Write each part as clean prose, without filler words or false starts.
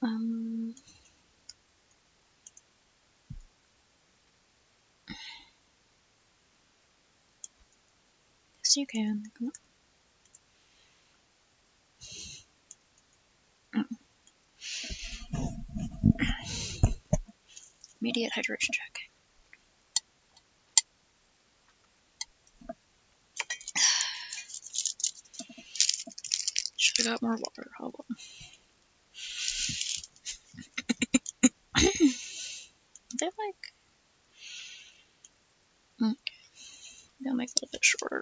Yes, you can. Come on. Immediate hydration check. Should have got more water. Hold on. They're like. Okay. Maybe I'll make it a bit shorter.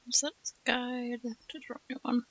Is that guide to draw a new one?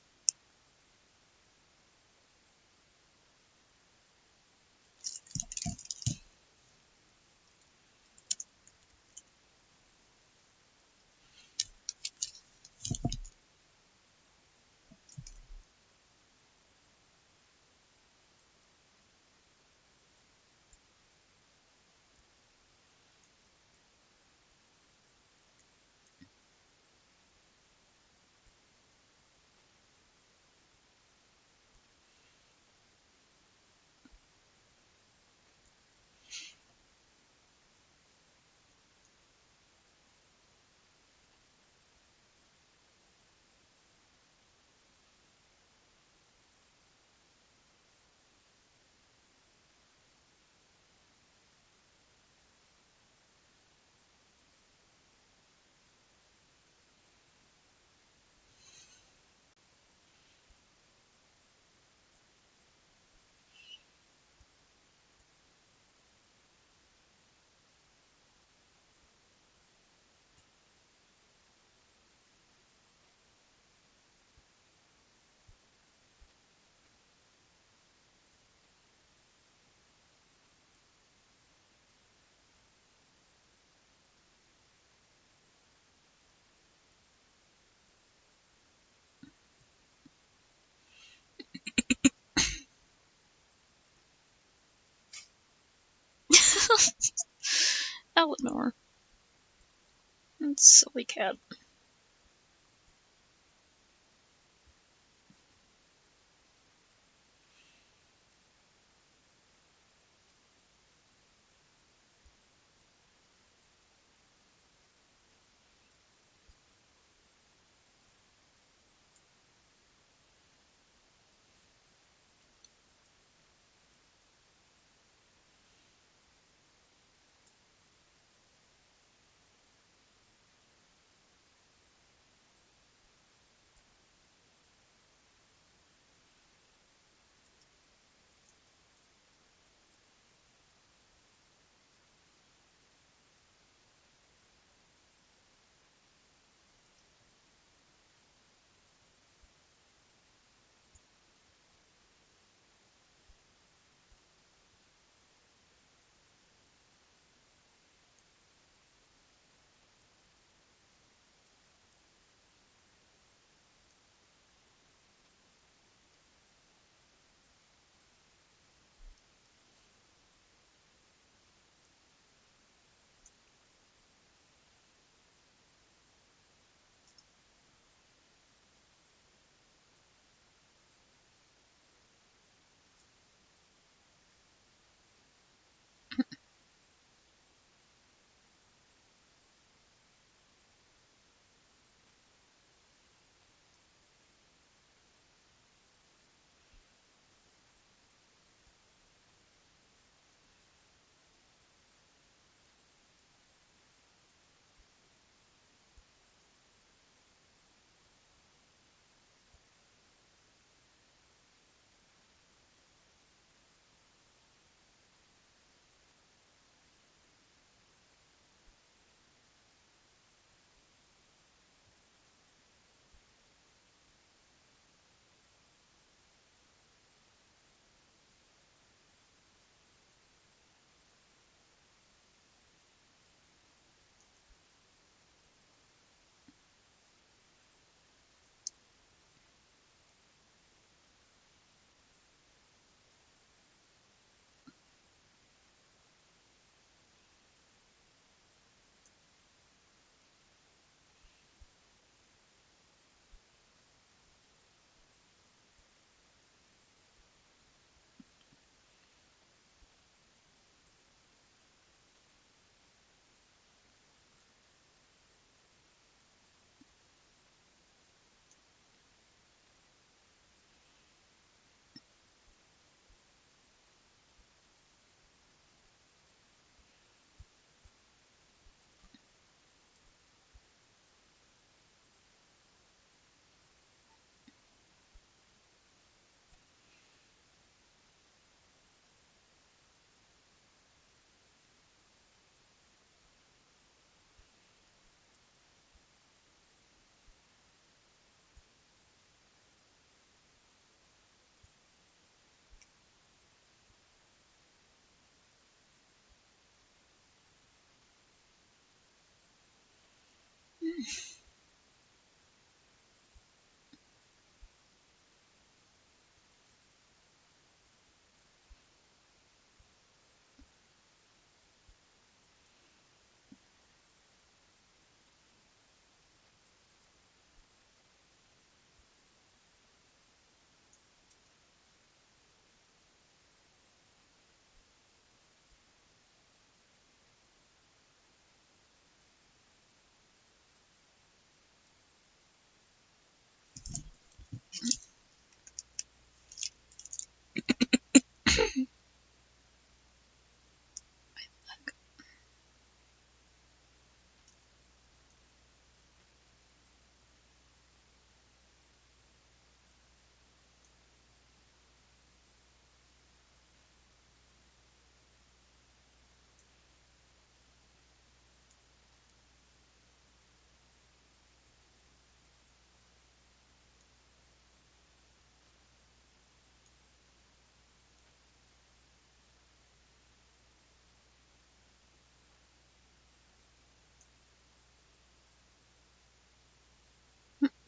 Eleanor. That silly cat.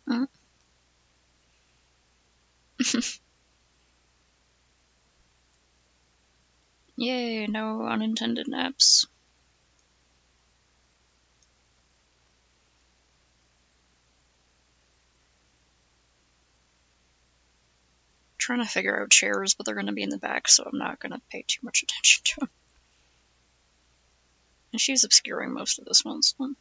Mm. Yay, no unintended naps. Trying to figure out chairs, but they're going to be in the back, so I'm not going to pay too much attention to them. And she's obscuring most of this one, so.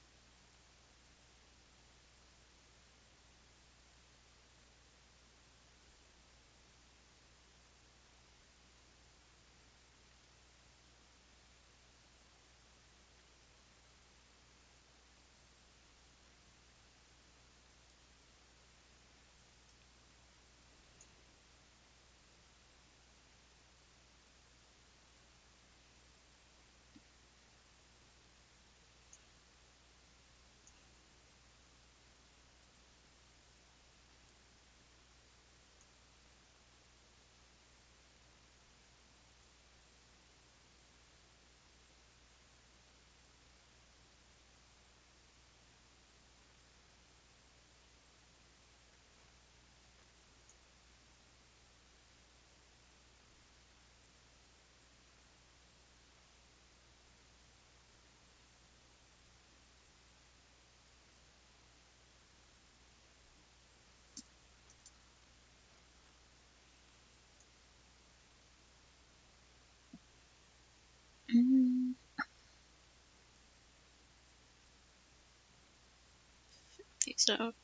These out.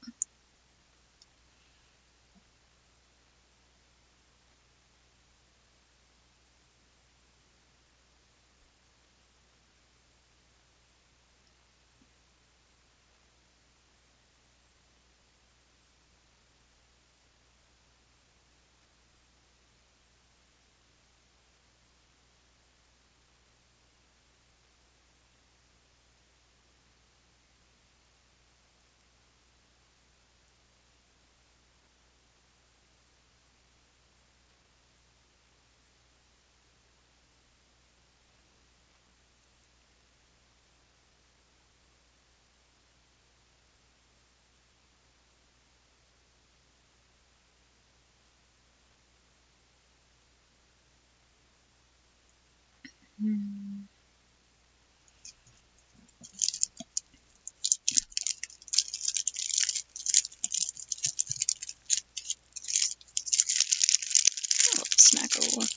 Snackle.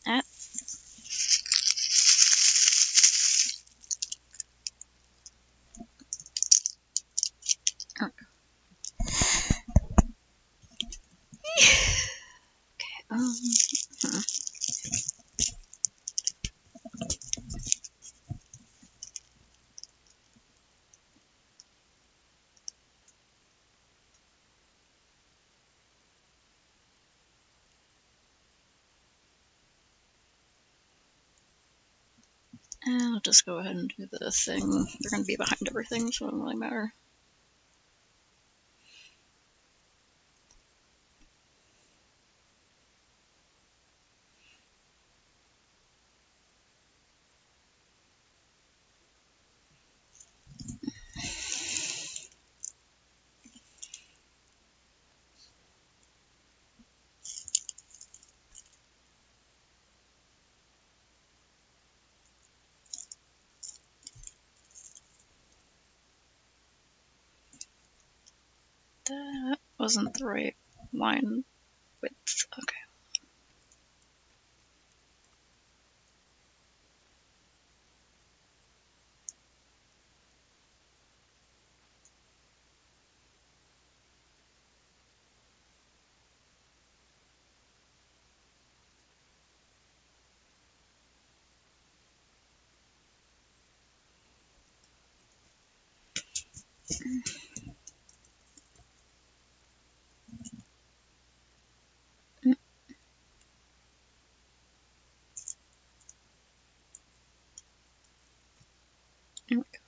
Ah. Oh. Okay. I'll just go ahead and do the thing. They're going to be behind everything, so it doesn't really matter. That wasn't the right line width. Okay. There we go.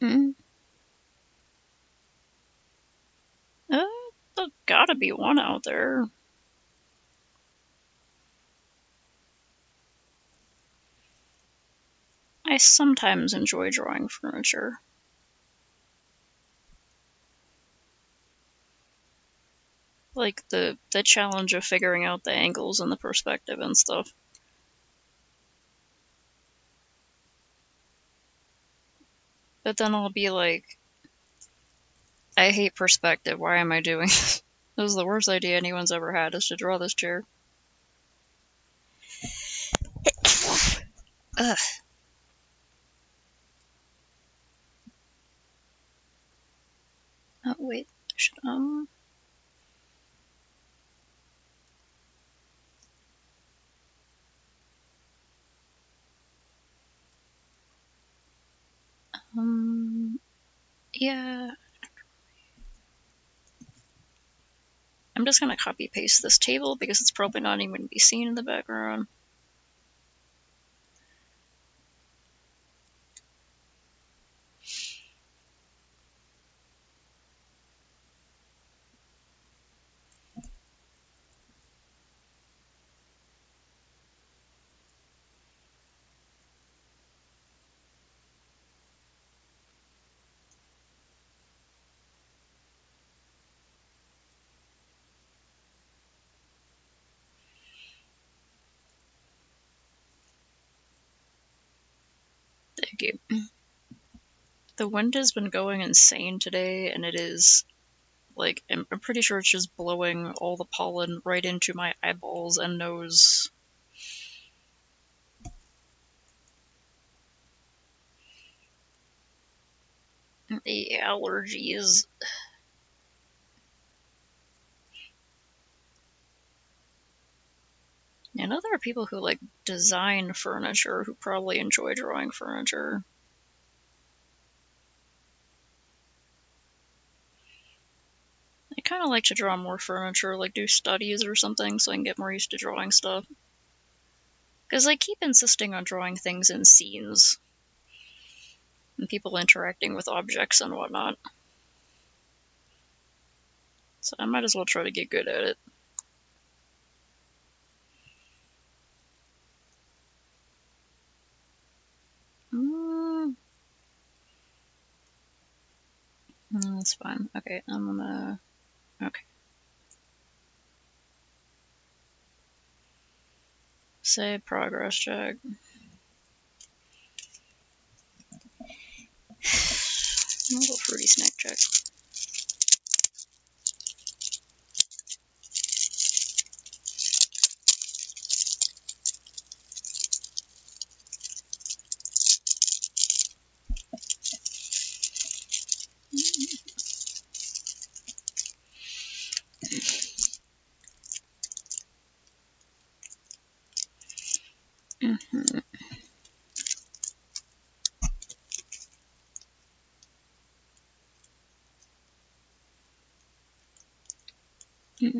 Mm. There's gotta be one out there. I sometimes enjoy drawing furniture. Like the challenge of figuring out the angles and the perspective and stuff. But then I'll be like, I hate perspective. Why am I doing this? This is the worst idea anyone's ever had, is to draw this chair. Ugh. Oh, wait. Should, Yeah. I'm just gonna copy paste this table because it's probably not even gonna be seen in the background. Thank you. The wind has been going insane today, and it is, like, I'm pretty sure it's just blowing all the pollen right into my eyeballs and nose. The allergies. I know there are people who, like, design furniture who probably enjoy drawing furniture. I kind of like to draw more furniture, like do studies or something, so I can get more used to drawing stuff. Because I keep insisting on drawing things in scenes, and people interacting with objects and whatnot. So I might as well try to get good at it. That's fine. Okay, I'm gonna... Okay. Save progress check. A little fruity snack check. Mm-hmm. Mm-hmm.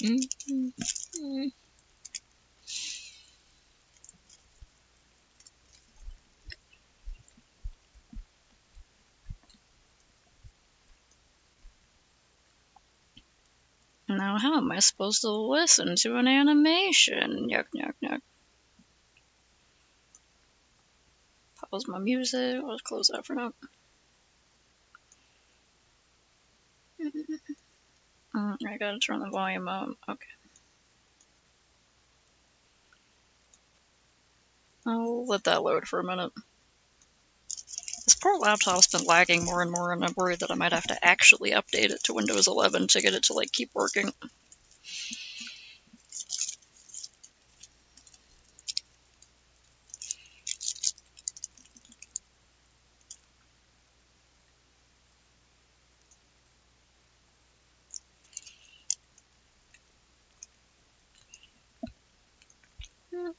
Mm-hmm. Now how am I supposed to listen to an animation? Yuck, yuck, yuck. Pause my music. Let's close that for now. I gotta turn the volume up. Okay. I'll let that load for a minute. This poor laptop's been lagging more and more, and I'm worried that I might have to actually update it to Windows 11 to get it to, like, keep working.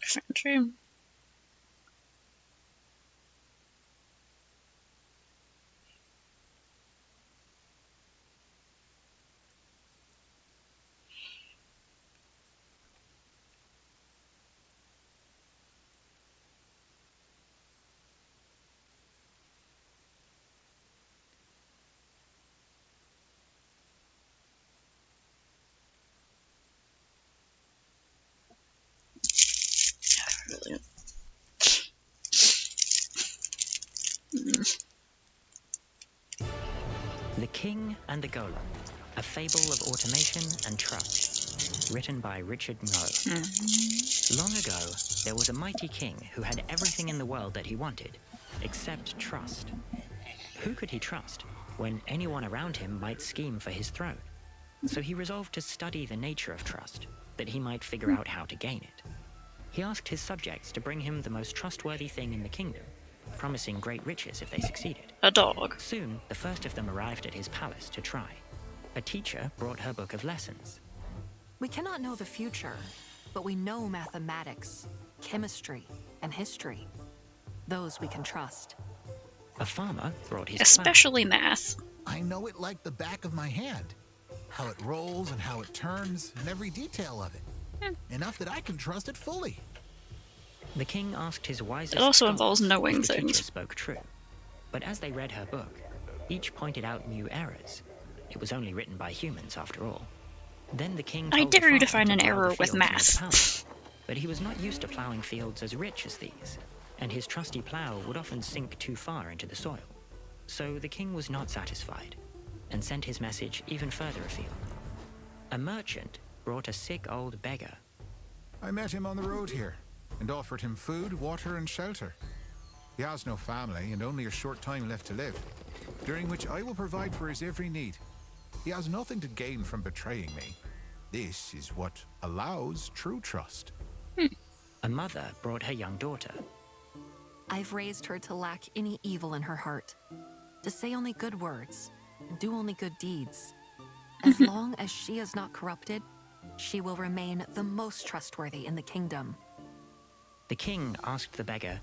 Fancy. Really. The King and the Golem, a fable of automation and trust, written by Richard Ngo. Long ago, there was a mighty king who had everything in the world that he wanted, except trust. Who could he trust when anyone around him might scheme for his throne? So he resolved to study the nature of trust, that he might figure out how to gain it. He asked his subjects to bring him the most trustworthy thing in the kingdom, promising great riches if they succeeded. A dog. Soon, the first of them arrived at his palace to try. A teacher brought her book of lessons. We cannot know the future, but we know mathematics, chemistry, and history. Those we can trust. A farmer brought his Especially math. I know it like the back of my hand. How it rolls and how it turns and every detail of it. Enough that I can trust it fully. The king asked his wisest It also scholars involves knowing if the things. teacher spoke true. But as they read her book, each pointed out new errors. It was only written by humans, after all. Then the king I told the dare you to farmer find an plow the error with fields near the math. palace. But he was not used to plowing fields as rich as these, and his trusty plow would often sink too far into the soil. So the king was not satisfied, and sent his message even further afield. A merchant brought a sick old beggar. I met him on the road here and offered him food, water, and shelter. He has no family and only a short time left to live, during which I will provide for his every need. He has nothing to gain from betraying me. This is what allows true trust. A mother brought her young daughter. I've raised her to lack any evil in her heart, to say only good words, and do only good deeds. As long as she is not corrupted, she will remain the most trustworthy in the kingdom. The king asked the beggar.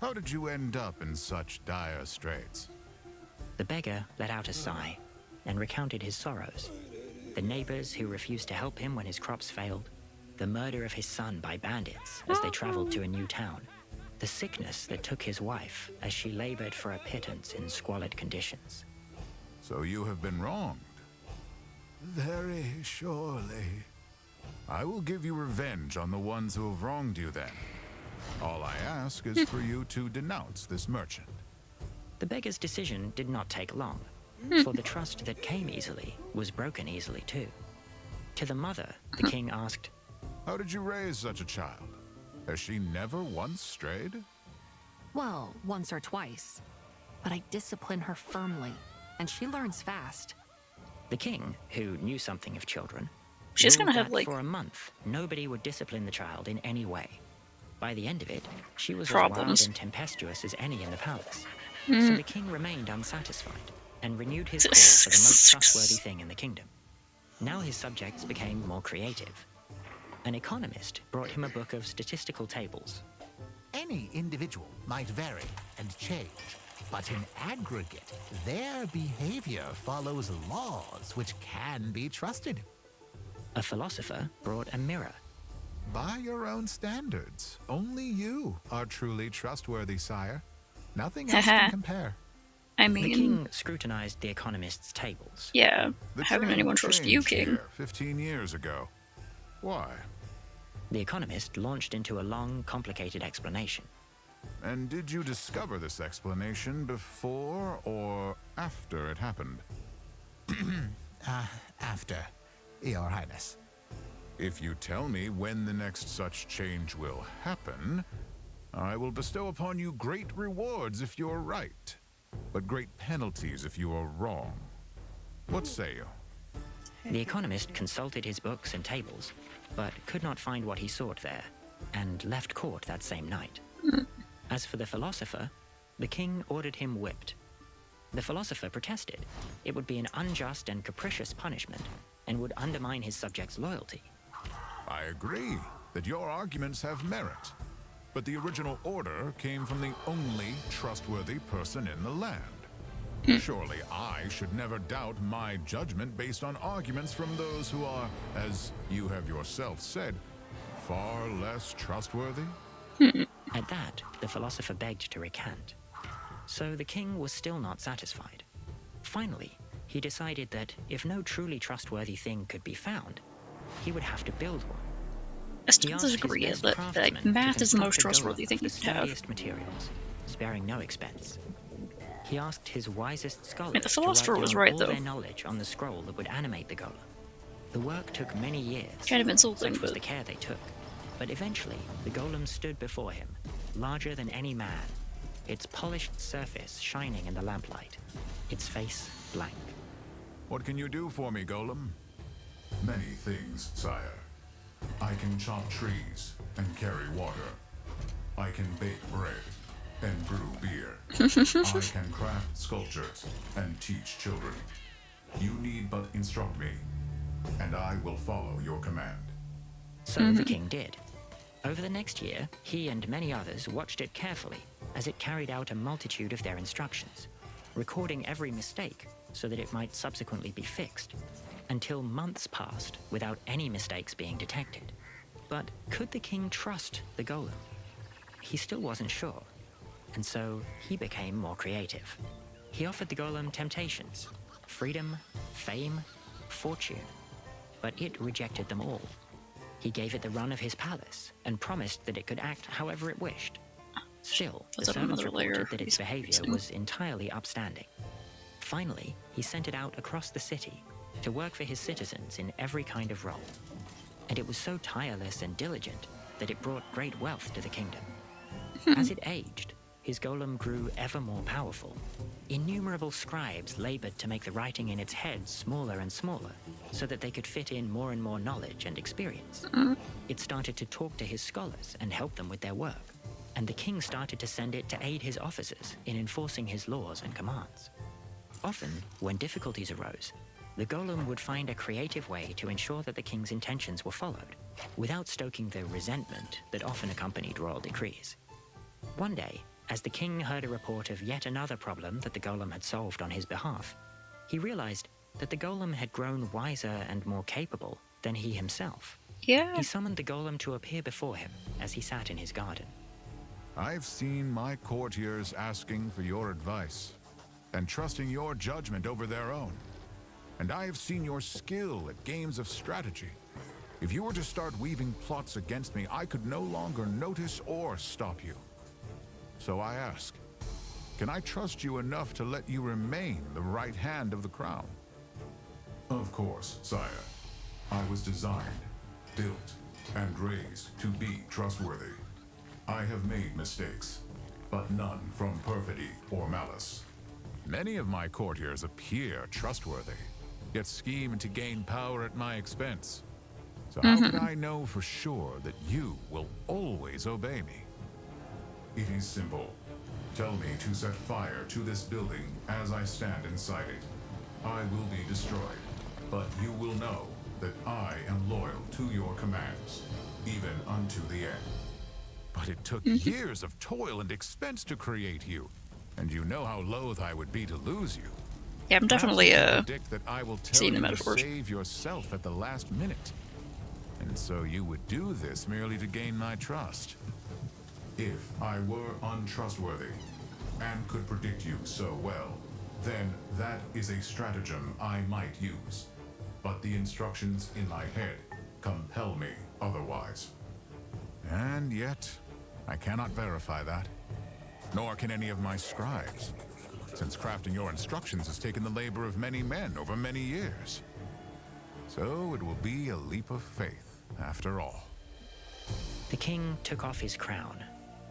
How did you end up in such dire straits? The beggar let out a sigh and recounted his sorrows. The neighbors who refused to help him when his crops failed, the murder of his son by bandits as they traveled to a new town, the sickness that took his wife as she labored for a pittance in squalid conditions. So you have been wronged. Very surely. I will give you revenge on the ones who have wronged you then. All I ask is for you to denounce this merchant. The beggar's decision did not take long, for the trust that came easily was broken easily too. To the mother, the king asked, How did you raise such a child? Has she never once strayed? Well, once or twice. But I discipline her firmly, and she learns fast. The king, who knew something of children, She's ruled gonna have, that like, for a month, nobody would discipline the child in any way. By the end of it, she was as Problems. wild and tempestuous as any in the palace. So the king remained unsatisfied and renewed his call for the most trustworthy thing in the kingdom. Now his subjects became more creative. An economist brought him a book of statistical tables. Any individual might vary and change, but in aggregate, their behavior follows laws which can be trusted. A philosopher brought a mirror. By your own standards, only you are truly trustworthy, sire. Nothing else can compare. I The mean, king scrutinized the economist's tables. yeah. The How can trend anyone trust you, changed king? here 15 years ago. Why? The economist launched into a long, complicated explanation. And did you discover this explanation before or after it happened? After, Your Highness. If you tell me when the next such change will happen, I will bestow upon you great rewards if you're right, but great penalties if you are wrong. What say you? The economist consulted his books and tables, but could not find what he sought there, and left court that same night. As for the philosopher, the king ordered him whipped. The philosopher protested. It would be an unjust and capricious punishment, and would undermine his subjects' loyalty. I agree that your arguments have merit, but the original order came from the only trustworthy person in the land. Surely I should never doubt my judgment based on arguments from those who are, as you have yourself said, far less trustworthy? At that, the philosopher begged to recant. So the king was still not satisfied. Finally, he decided that if no truly trustworthy thing could be found, he would have to build one. I He still asked his disagree best that craftsmen to math is the most construct a trustworthy golem thing of you the can have. sturdiest materials, sparing no expense. He asked his wisest scholars the philosopher to write was down right, all though. their knowledge on the scroll that would animate the golem. The work took many years. Kind of insulting, Such was but the care they took. But eventually, the golem stood before him, larger than any man, its polished surface shining in the lamplight, its face blank. What can you do for me, Golem? Many things, sire. I can chop trees and carry water. I can bake bread and brew beer. I can craft sculptures and teach children. You need but instruct me, and I will follow your command. So the king did. Over the next year, he and many others watched it carefully as it carried out a multitude of their instructions, recording every mistake so that it might subsequently be fixed, until months passed without any mistakes being detected. But could the king trust the golem? He still wasn't sure, and so he became more creative. He offered the golem temptations: freedom, fame, fortune, but it rejected them all. He gave it the run of his palace and promised that it could act however it wished. Still, the servants reported that its behavior was entirely upstanding. Finally, he sent it out across the city to work for his citizens in every kind of role. And it was so tireless and diligent that it brought great wealth to the kingdom. As it aged, his golem grew ever more powerful. Innumerable scribes labored to make the writing in its head smaller and smaller, so that they could fit in more and more knowledge and experience. It started to talk to his scholars and help them with their work, and the king started to send it to aid his officers in enforcing his laws and commands. Often, when difficulties arose, the golem would find a creative way to ensure that the king's intentions were followed, without stoking the resentment that often accompanied royal decrees. One day, as the king heard a report of yet another problem that the golem had solved on his behalf, he realized that the golem had grown wiser and more capable than he himself. Yeah. He summoned the golem to appear before him as he sat in his garden. I've seen my courtiers asking for your advice and trusting your judgment over their own. And I have seen your skill at games of strategy. If you were to start weaving plots against me, I could no longer notice or stop you. So I ask, can I trust you enough to let you remain the right hand of the crown? Of course, sire. I was designed, built, and raised to be trustworthy. I have made mistakes, but none from perfidy or malice. Many of my courtiers appear trustworthy, yet scheme to gain power at my expense. So how can I know for sure that you will always obey me? It is simple. Tell me to set fire to this building as I stand inside it. I will be destroyed, but you will know that I am loyal to your commands, even unto the end. But it took years of toil and expense to create you, and you know how loath I would be to lose you. Yeah, I'm definitely predict that I will tell seeing the you to metaphors. save yourself at the last minute. And so you would do this merely to gain my trust. If I were untrustworthy and could predict you so well, then that is a stratagem I might use. But the instructions in my head compel me otherwise. And yet, I cannot verify that. Nor can any of my scribes, since crafting your instructions has taken the labor of many men over many years. So it will be a leap of faith, after all. The king took off his crown,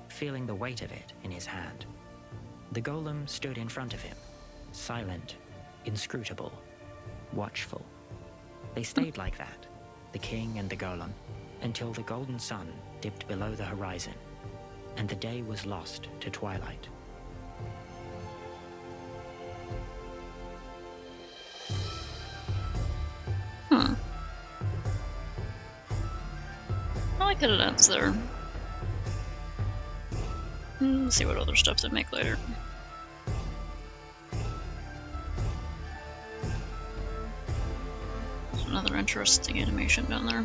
feeling the weight of it in his hand. The golem stood in front of him, silent, inscrutable, watchful. They stayed like that, the king and the golem, until the golden sun dipped below the horizon, and the day was lost to twilight. I like that it ends there. Let's see what other stuff they make later. There's another interesting animation down there.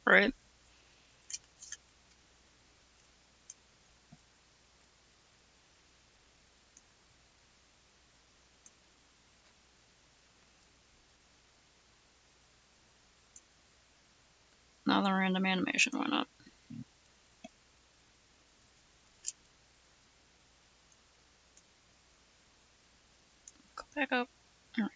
Right. Another random animation, why not? Go back up. Alright.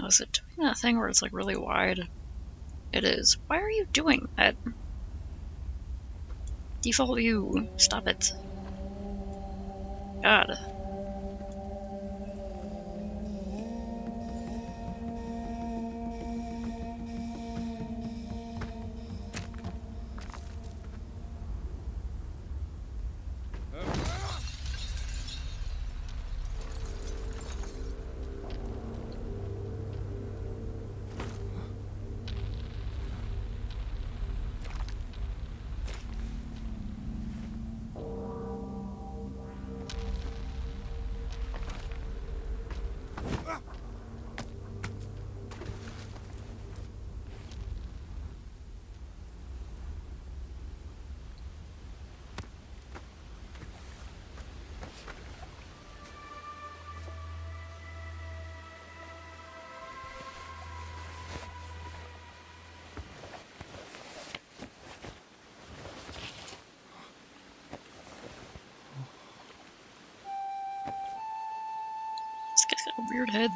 is it doing that thing where it's like really wide? It is. Why are you doing that? Default view. Stop it. God. This guy's got a weird head.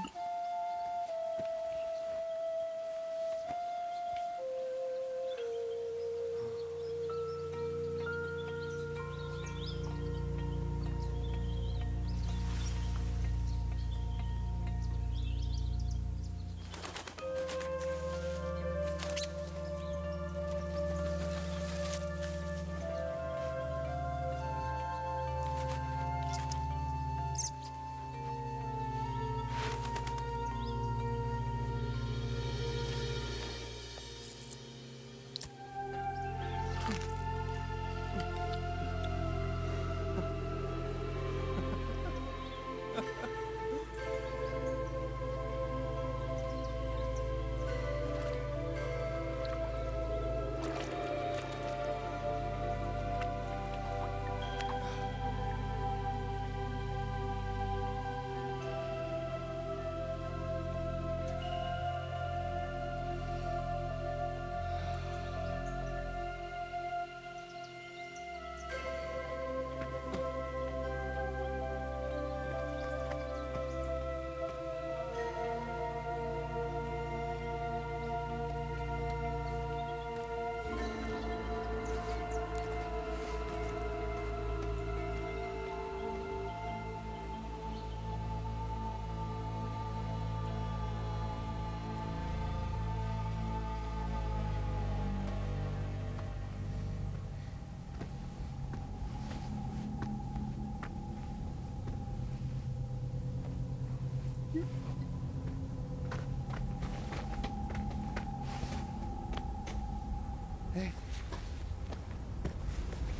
Hey.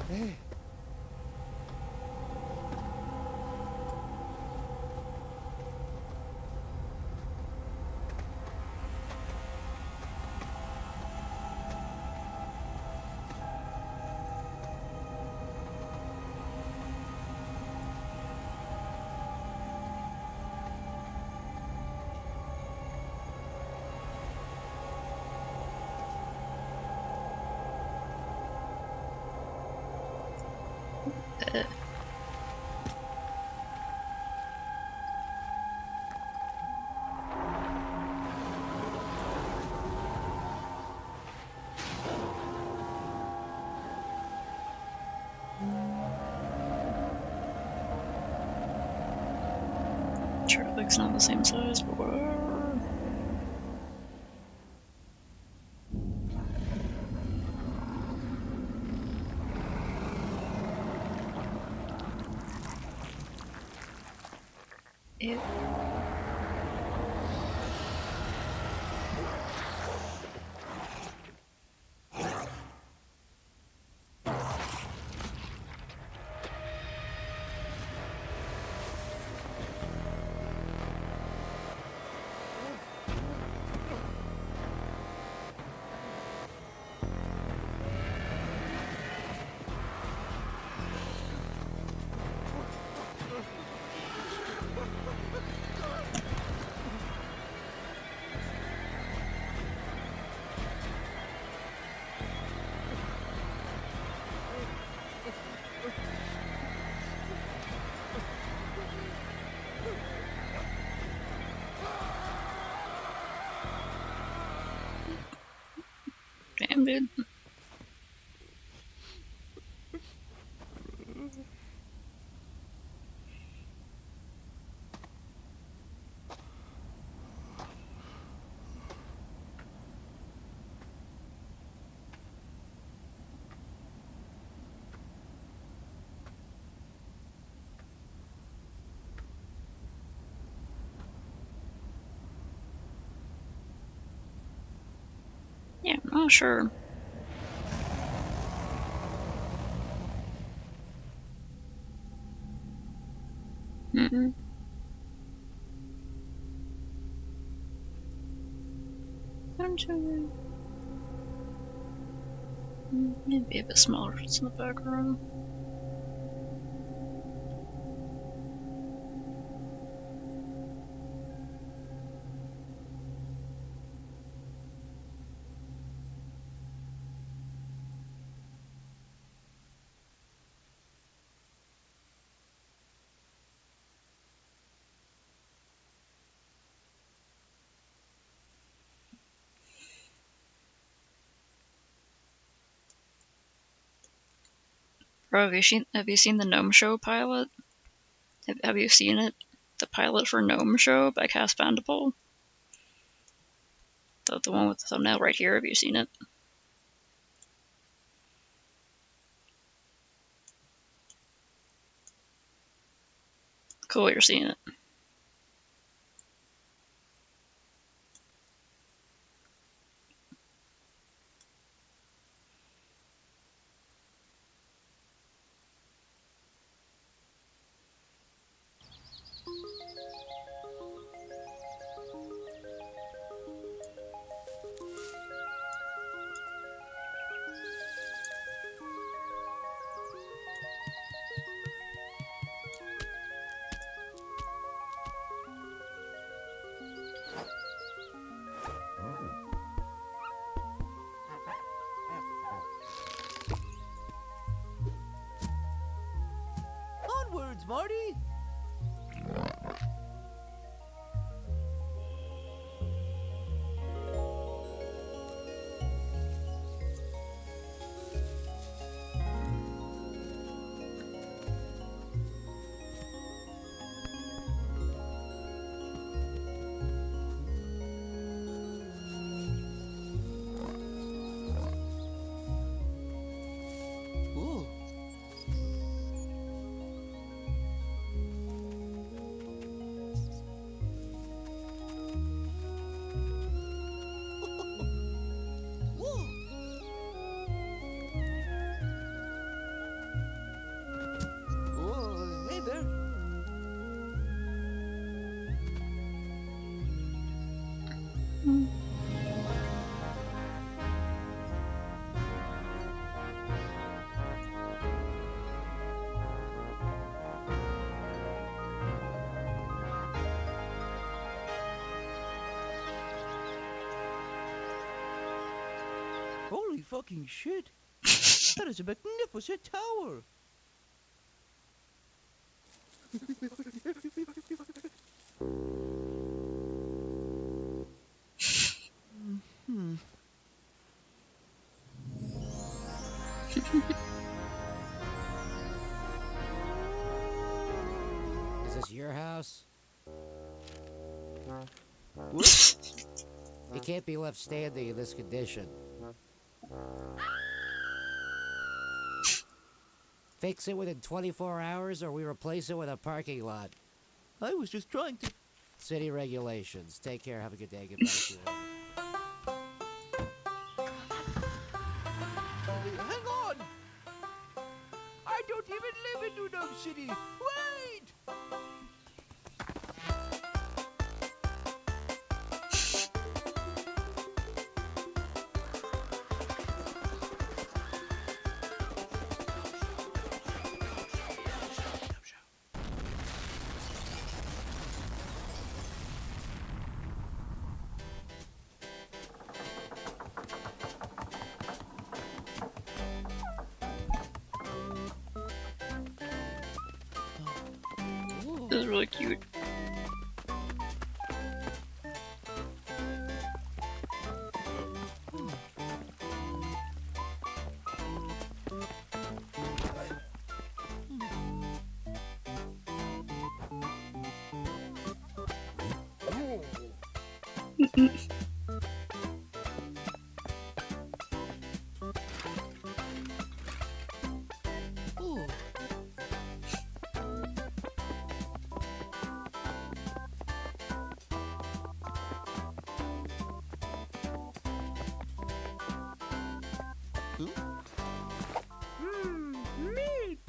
Hey. Traffic's not the same size, but whatever. Ew. Damn, dude. Yeah, I'm not sure. Mm-mm. Maybe a bit smaller if it's in the back room. Bro, have you seen the Gnome Show pilot? Have you seen it? The pilot for Gnome Show by Cass Vanderpool? The one with the thumbnail right here, have you seen it? Cool, you're seeing it. Onwards, Marty! Ooh. Whoa. Oh, hey there. Holy fucking shit. That is a magnificent tower. Is this your house? What? It can't be left standing in this condition. Fix it within 24 hours or we replace it with a parking lot. I was just trying to... City regulations. Take care. Have a good day. Goodbye. See you later. Hang on! I don't even live in New Gnome City! Wait! This is really cute. Ooh. Meat.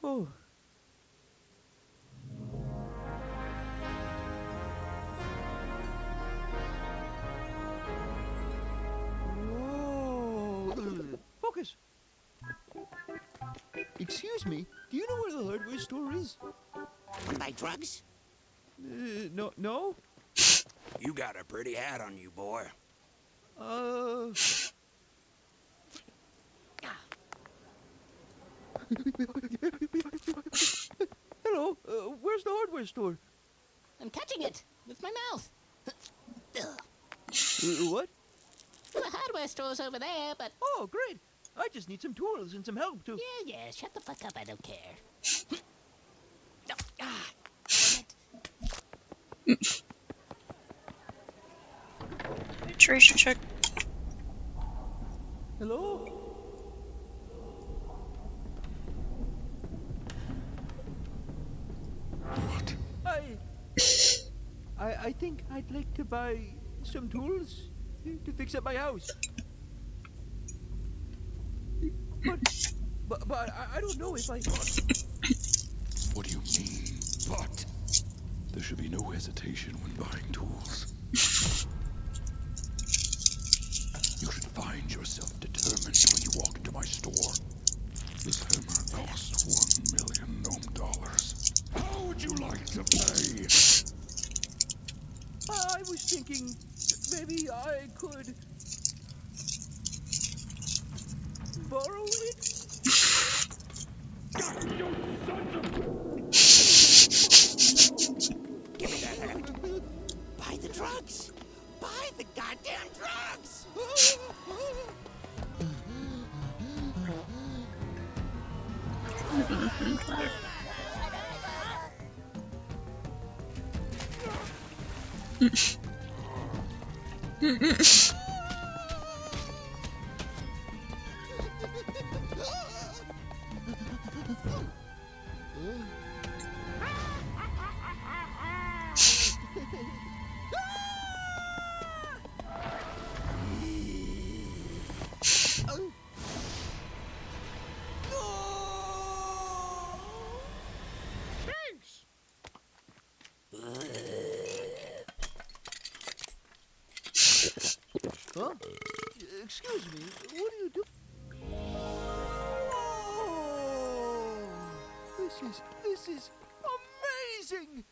Oh. Whoa. Focus. Excuse me, do you know where the hardware store is? Wanna buy drugs? No? You got a pretty hat on you, boy. Uh... Hello, where's the hardware store? I'm catching it with my mouth. Ugh. What? The hardware store's over there, but Oh, great. I just need some tools and some help to... yeah, shut the fuck up. I don't care. Tracer check. Hello? What? I think I'd like to buy some tools to fix up my house. But I don't know if I... What do you mean, but? There should be no hesitation when buying tools. You should find yourself determined when you walk into my store. This hammer costs $1 million dollars. How would you like to pay? I was thinking maybe I could borrow it? Give me that hat. Buy the drugs. Buy the goddamn drugs. Huh? Excuse me, what do you do? Whoa! This is amazing!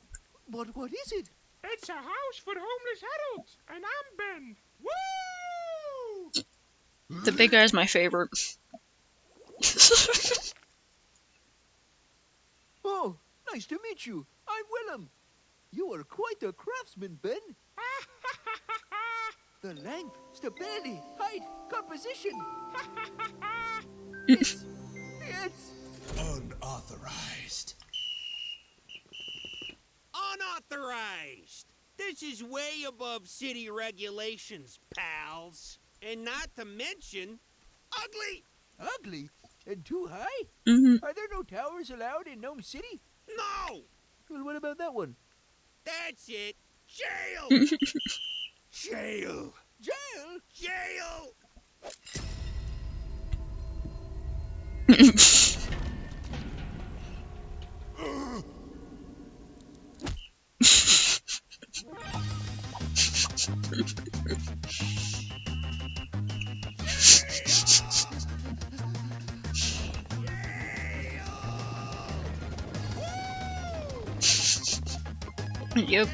But what is it? It's a house for homeless adults, and I'm Ben. Woo! The big guy's my favorite. Oh, nice to meet you. I'm Willem. You are quite a craftsman, Ben. The length, stability, height, composition. It's Unauthorized. Unauthorized! This is way above city regulations, pals. And not to mention, ugly! ugly and too high. Mm-hmm. Are there no towers allowed in Gnome City? No! Well, what about that one? That's it! Jail! Jail! Jail? Jail! Yep.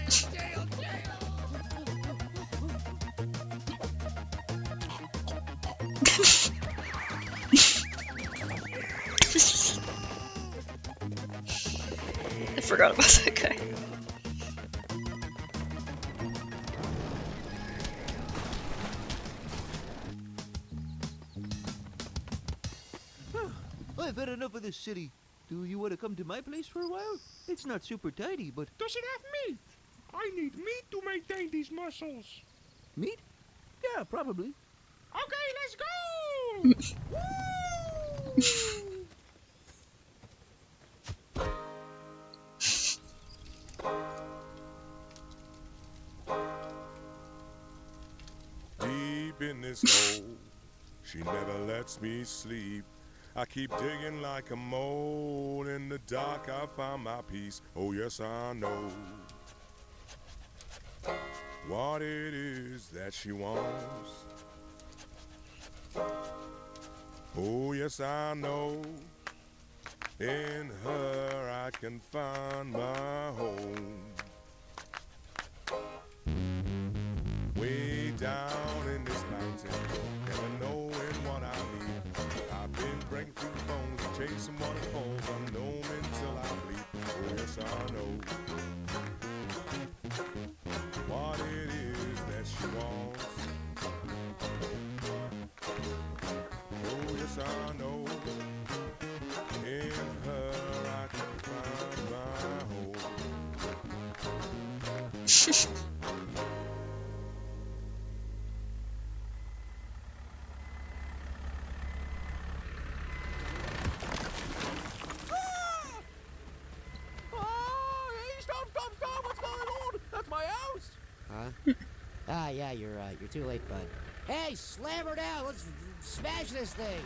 I forgot about that guy. I've had enough of this city. Do you want to come to my place for a while? It's not super tidy, but... Does it have meat? I need meat to maintain these muscles. Meat? Yeah, probably. Okay, let's go! Deep in this hole, she never lets me sleep. I keep digging like a mole. In the dark I find my peace. Oh yes, I know what it is that she wants. Oh yes, I know in her I can find my home. Way down in this mountain, never knowing what I need. I've been breaking through the bones, chasing waterfalls, unknown until I bleed. Oh yes, I know what it is that she wants. Oh yes, I know in her I can find my home. Ah, yeah, you're too late, bud. Hey, slam her down! Let's smash this thing!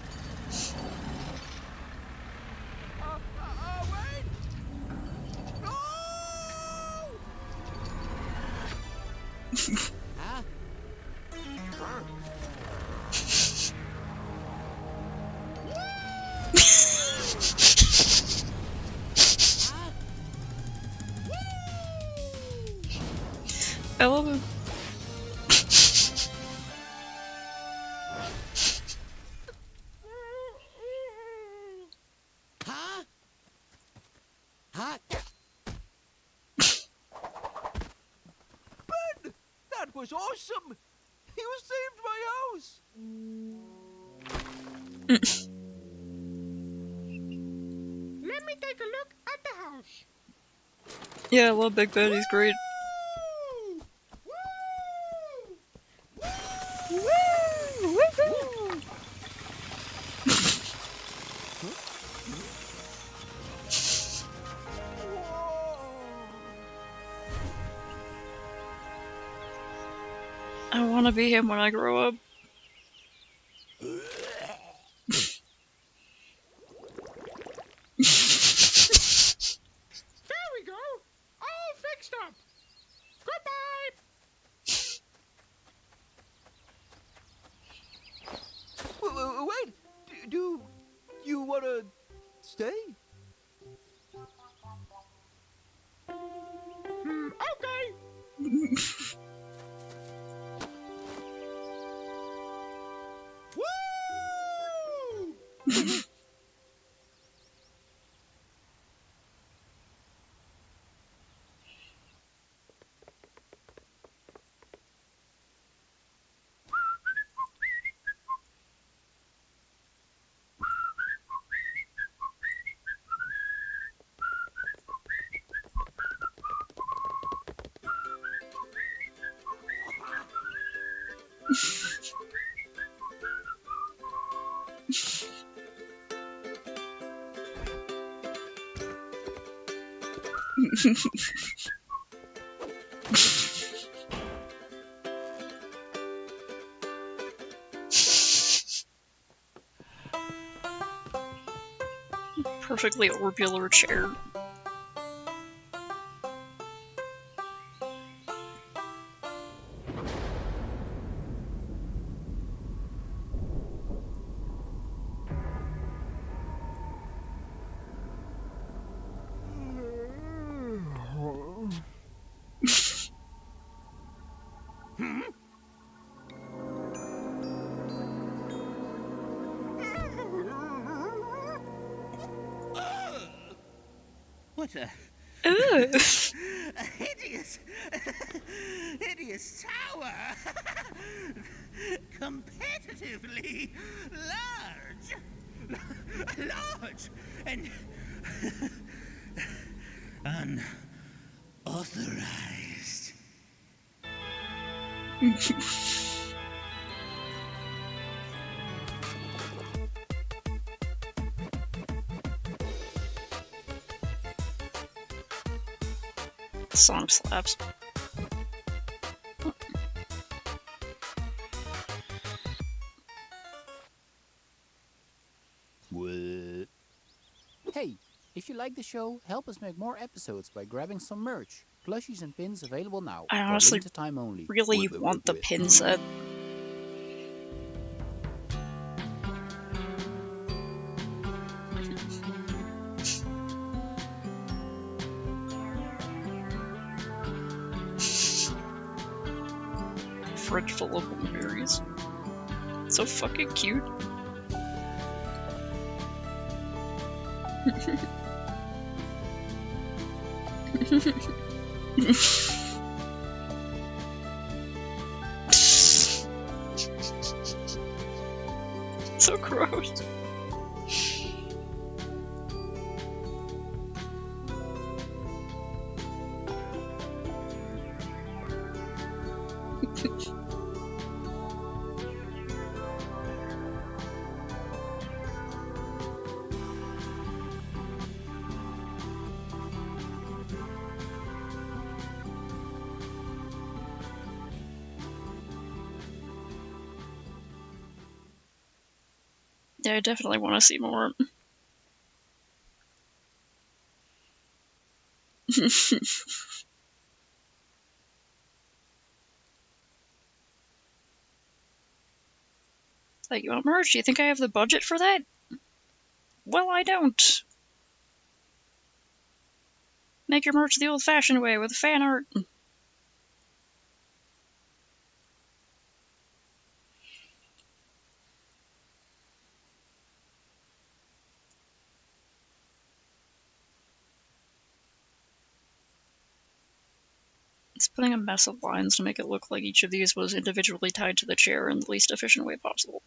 Wait! No! Huh? I love him. Huh? Huh? Ben! That was awesome! You saved my house! Let me take a look at the house. Yeah, I love Big Ben, he's great. I wanna be him when I grow up. There we go. All fixed up. Goodbye. Wait! Do you want to stay? Okay. Woo! Perfectly orbular chair. What a Ooh. a hideous, hideous tower! Competitively large! Large search and unauthorized. The song slaps. What? Hey, if you like the show, help us make more episodes by grabbing some merch. Plushies and pins available now. I for a honestly limited time only. really want the pin set. Fridge full of blueberries. So fucking cute. So gross. Yeah, I definitely want to see more. Like, you want merch? Do you think I have the budget for that? Well, I don't. Make your merch the old-fashioned way with fan art. It's putting a mess of lines to make it look like each of these was individually tied to the chair in the least efficient way possible.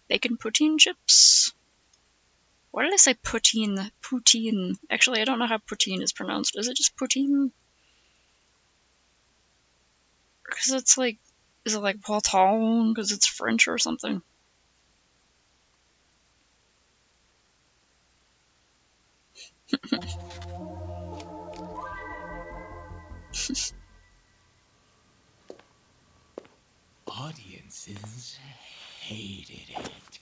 Bacon poutine chips? Why did I say poutine? Poutine. Actually, I don't know how poutine is pronounced. Is it just poutine? Because it's like, is it like poiton? Because it's French or something? Audiences hated it.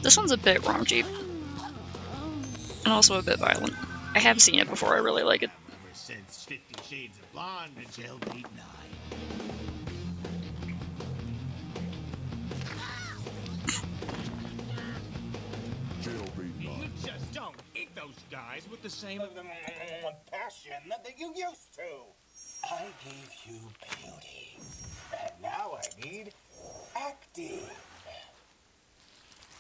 This one's a bit raunchy. And also a bit violent. I have seen it before, I really like it. Ever since 50 Shades of Blonde and Jailbait 9. Jailbait 9. You just don't eat those guys with the same Passion that you used to. I gave you beauty, and now I need acting.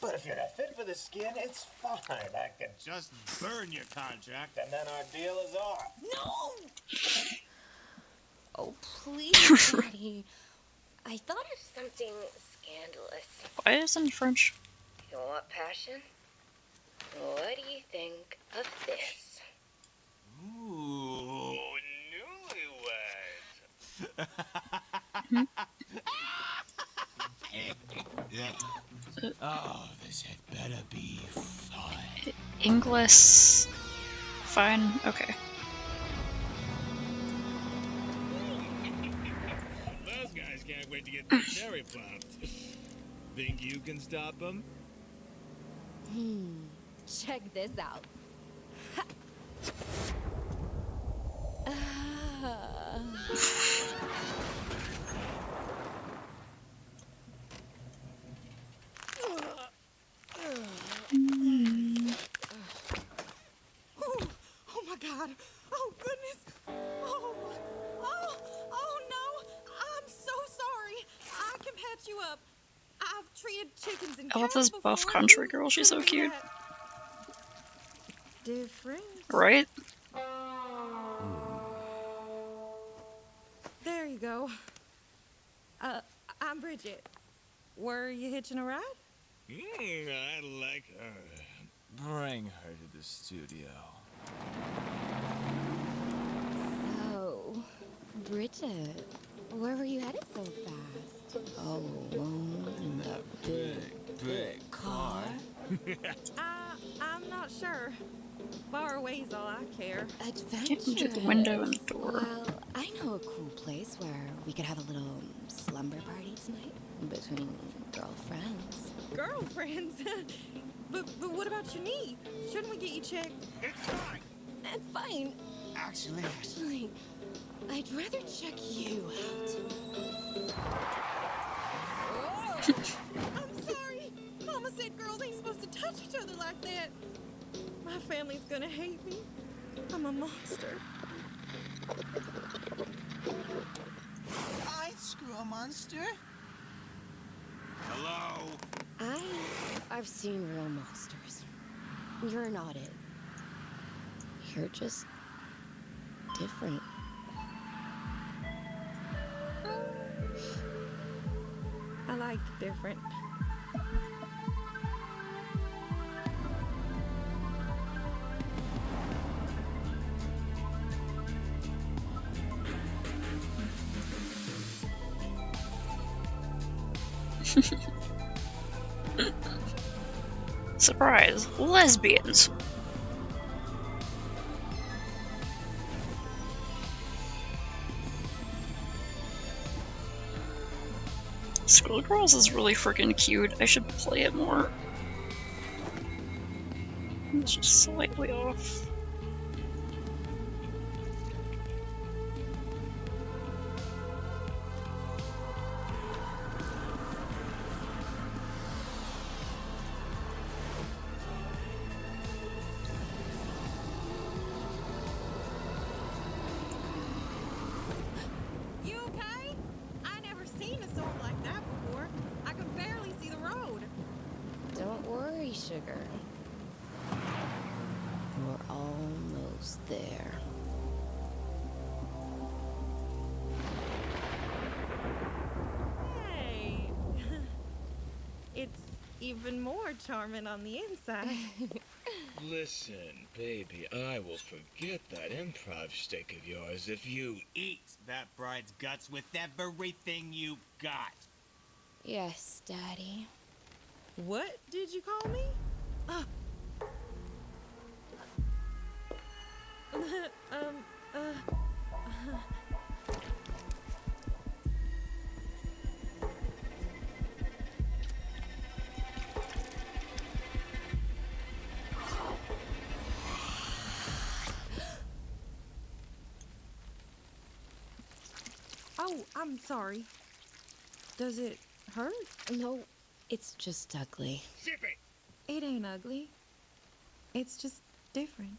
But if you're not fit for the skin, it's fine. I can just burn your contract, and then our deal is off. No! Oh, please, Daddy. I thought of something scandalous. Why isn't French? You want passion? What do you think of this? Ooh, newlyweds. Oh, this had better be fun. English. Fine, okay. Those guys can't wait to get their cherry popped. Think you can stop them? Check this out. Oh my God! Oh goodness! Oh no! I'm so sorry. I can patch you up. I've treated chickens and I love cows this buff before. country girl, she's so cute. Different. Right? There you go. I'm Bridget. Were you hitching a ride? I like her. Bring her to the studio. So, Bridget, where were you headed so fast? All alone in that big car? I'm not sure. Far away's all I care. Adventurous. Get the window and the door. Well, I know a cool place where we could have a little slumber party tonight between girlfriends. Girlfriends? but what about your knee? Shouldn't we get you checked? It's fine. That's fine. Actually, I'd rather check you out. I'm sorry. Mama said girls ain't supposed to touch each other like that. My family's gonna hate me. I'm a monster. I'd screw a monster. Hello? I've seen real monsters. You're not it. You're just different. I like different. Surprise! Lesbians! Skullgirls is really freaking cute. I should play it more. It's just slightly off. You okay? I never seen a storm like that before. I can barely see the road. Don't worry, sugar. We're almost there. Hey. It's even more charming on the inside. Listen, baby, I will forget that improv stick of yours if you Eat that bride's guts with everything you've got. Yes, Daddy. What did you call me? Oh, I'm sorry. Does it hurt? No, it's just ugly. Zip it! It ain't ugly. It's just different.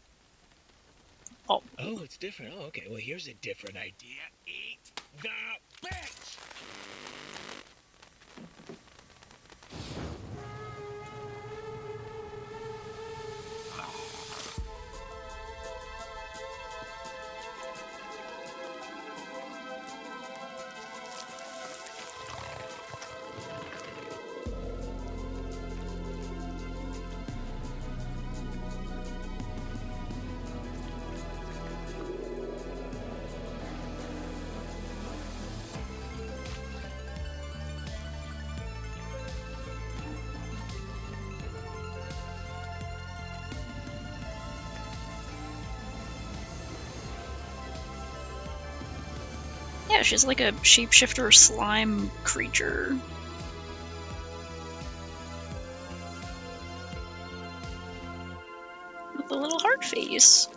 Oh, it's different. Oh, okay. Well, here's a different idea. Eat the bitch! yeah, she's like a shapeshifter slime creature. With a little heart face.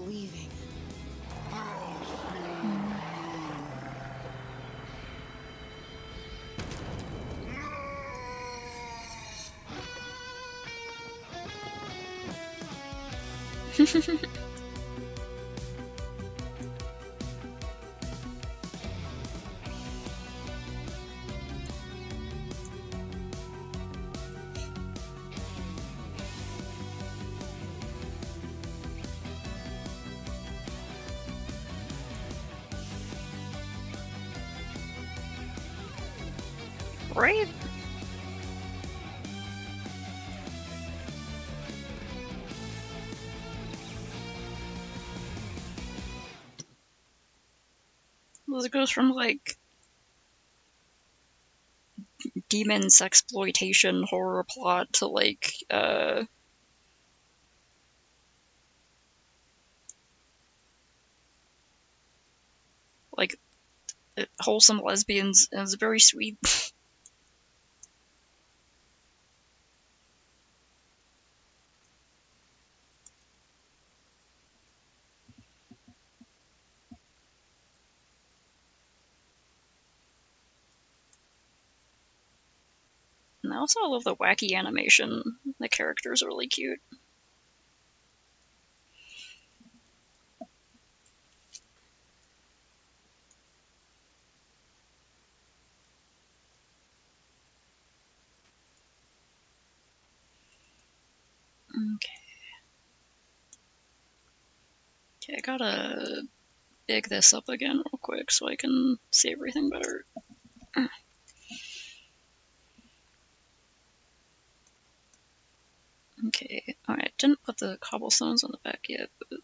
weaving. Right? Well, it goes from like demon sexploitation horror plot to like wholesome lesbians, and it's very sweet. And I also love the wacky animation. The characters are really cute. Okay, I gotta big this up again real quick so I can see everything better. Okay, alright, didn't put the cobblestones on the back yet, but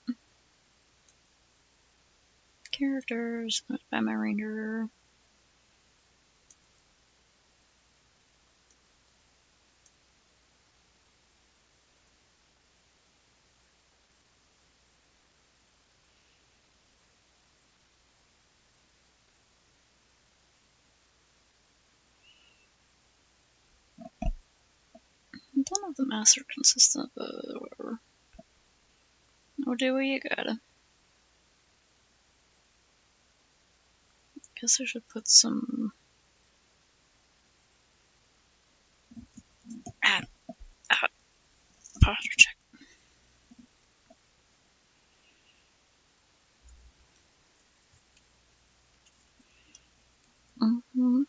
characters, Batman Ranger. I don't know if the masks are consistent, but whatever. We'll do what you gotta. Guess I should put some... posture check. Mm-hmm.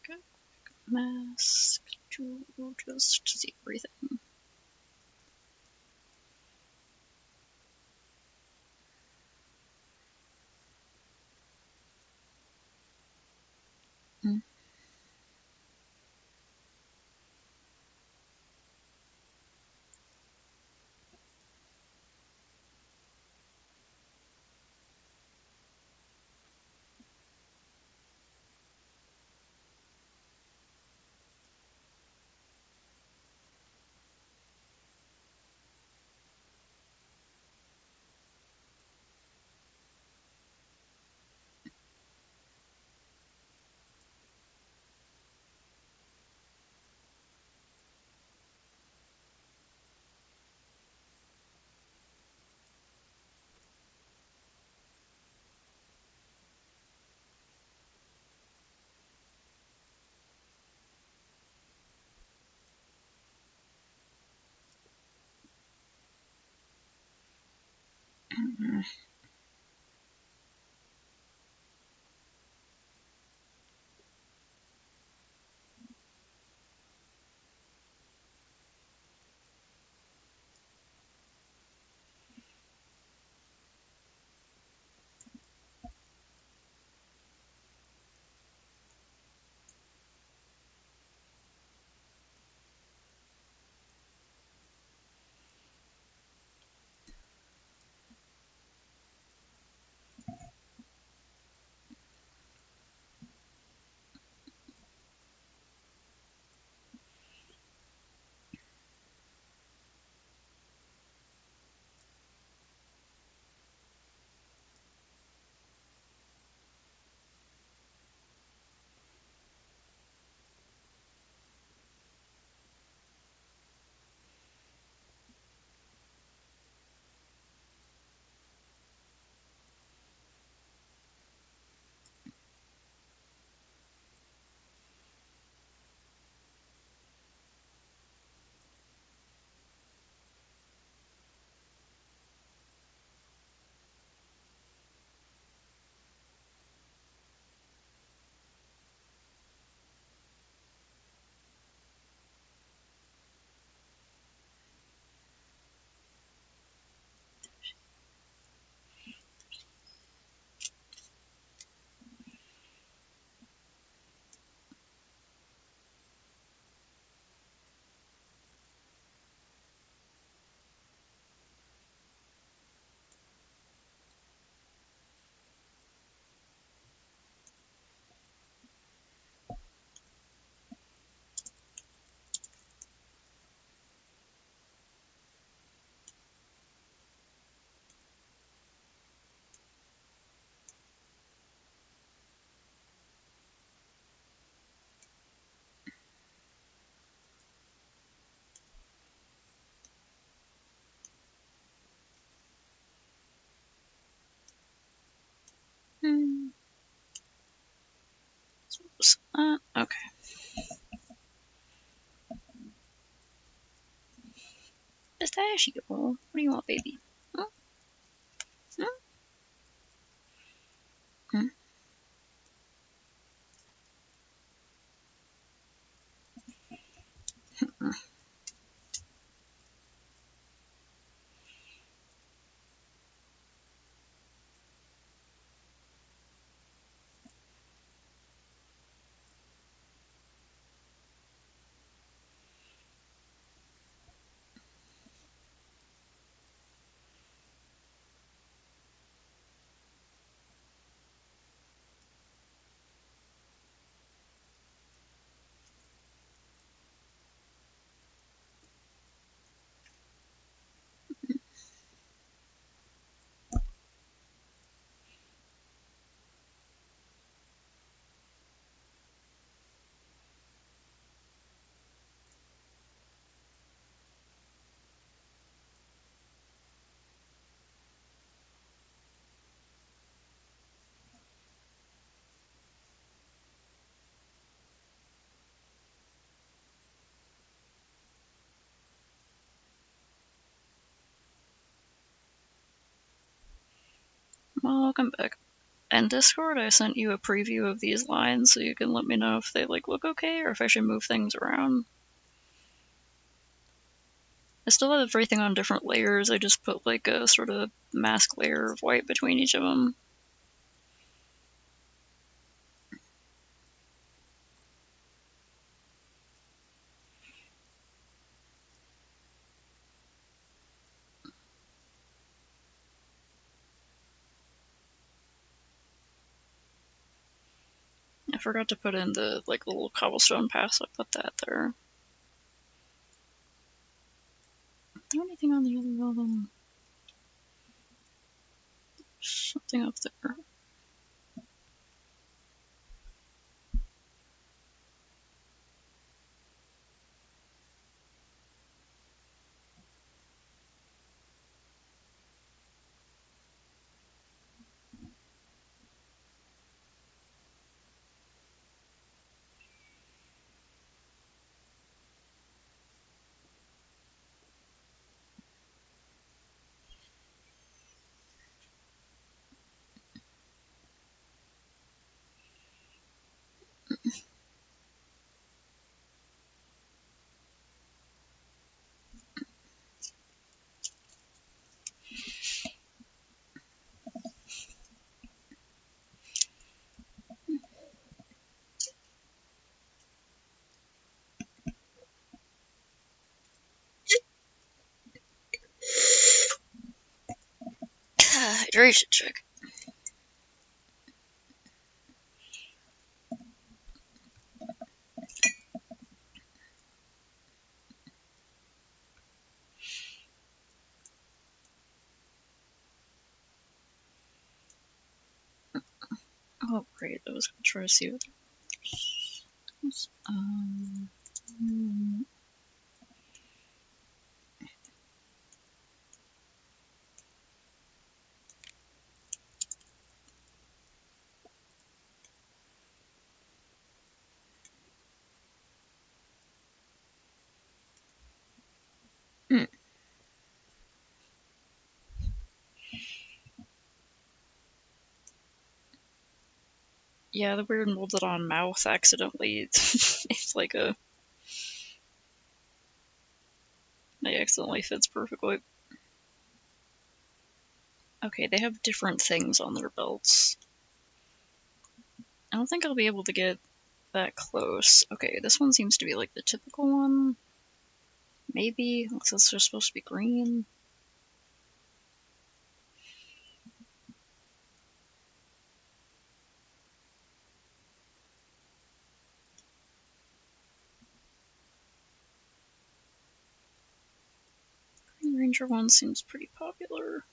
Good. Mask to just see everything. Okay. Pistachio. What do you want, baby? Huh? Huh? Hmm? Welcome back. In Discord, I sent you a preview of these lines so you can let me know if they look okay or if I should move things around. I still have everything on different layers. I just put a sort of mask layer of white between each of them. I forgot to put in the little cobblestone path, so I put that there. Is there anything on the other building? Something up there. hydration check. Oh, great. I was going to try to see what there's. Yeah, the weird molded on mouth accidentally. It's like a. It accidentally fits perfectly. Okay, they have different things on their belts. I don't think I'll be able to get that close. Okay, this one seems to be like the typical one. Maybe, unless it's just supposed to be green. Green Ranger one seems pretty popular.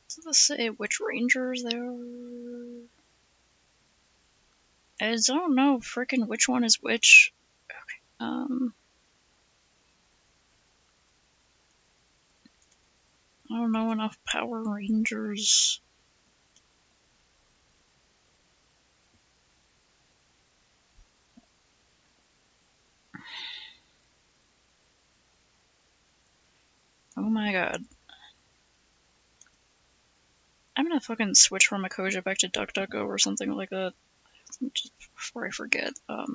Does this say which Rangers there are? I don't know frickin' which one is which. Okay, I don't know enough Power Rangers. Oh my god. I'm gonna fucking switch from Makoja back to DuckDuckGo or something like that. Just before I forget. I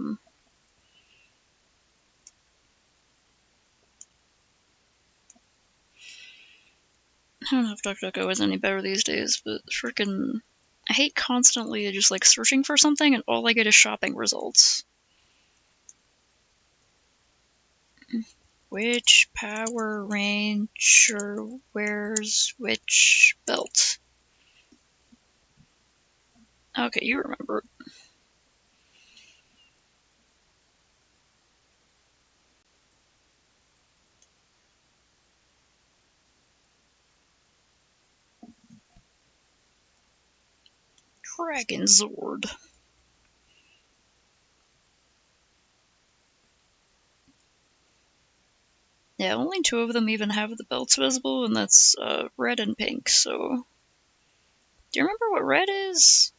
don't know if DuckDuckGo is any better these days, but frickin' I hate constantly just like searching for something and all I get is shopping results. Which Power Ranger wears which belt? Okay, you remember. Dragon Zord. Yeah, only 2 of them even have the belts visible, and that's red and pink, so... Do you remember what red is?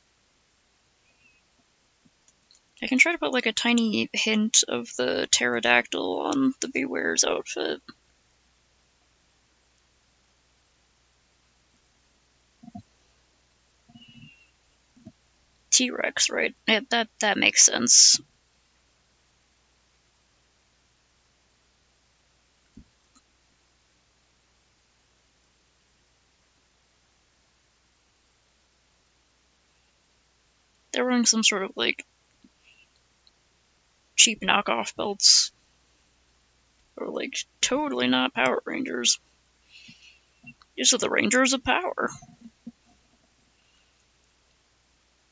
I can try to put like a tiny hint of the pterodactyl on the Beware's outfit. T-Rex, right? Yeah, that makes sense. They're wearing some sort of like cheap knockoff belts. Or like totally not Power Rangers. These are the Rangers of Power.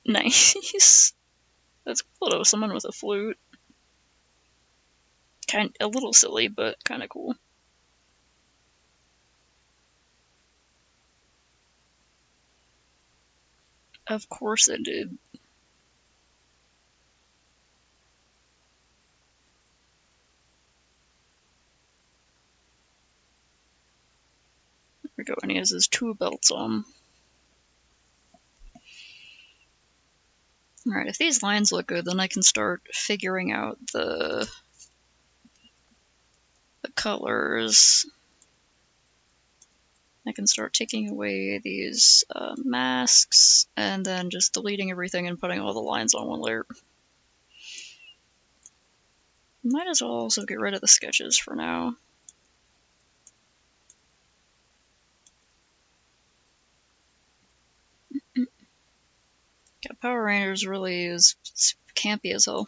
Nice. That's cool though, someone with a flute. A little silly, but kinda cool. Of course it did. There we go, and he has his 2 belts on. Alright, if these lines look good, then I can start figuring out the colors. I can start taking away these masks, and then just deleting everything and putting all the lines on one layer. Might as well also get rid of the sketches for now. Yeah, Power Rangers really is campy as hell.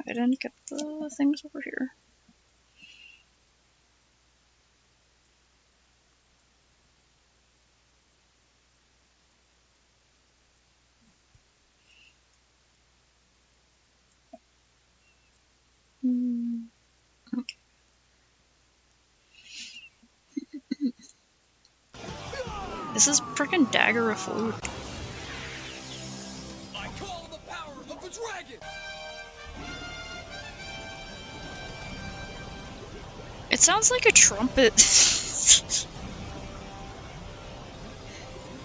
I didn't get the things over here. Okay. This is frickin' Dagger of Flute. I call the power of the dragon! It sounds like a trumpet.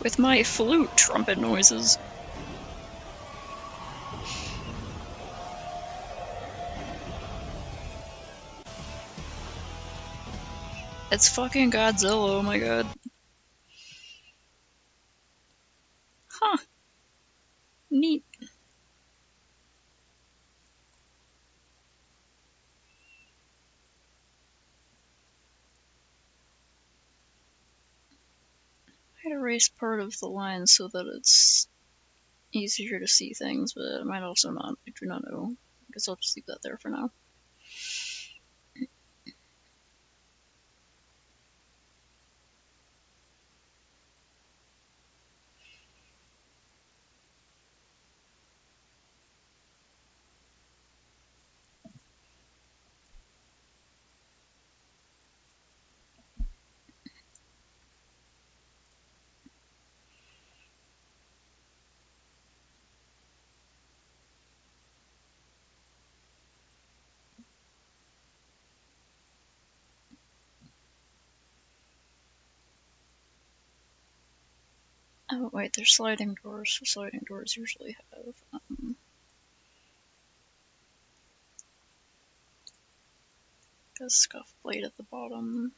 With my flute trumpet noises. It's fucking Godzilla, oh my god. Huh. Neat. I'd erase part of the line so that it's easier to see things, but it might also not. I do not know. I guess I'll just leave that there for now. Oh wait, there's sliding doors, so sliding doors usually have a scuff blade at the bottom.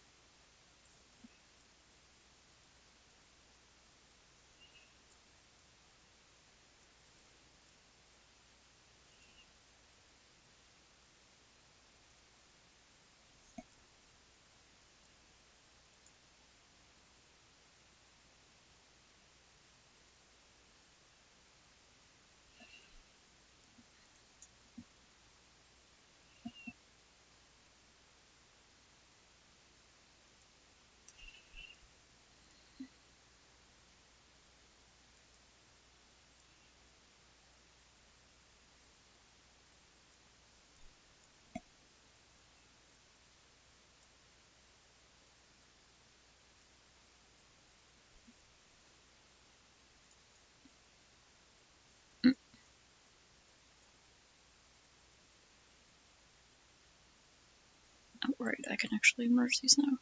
Oh right, I can actually merge these now.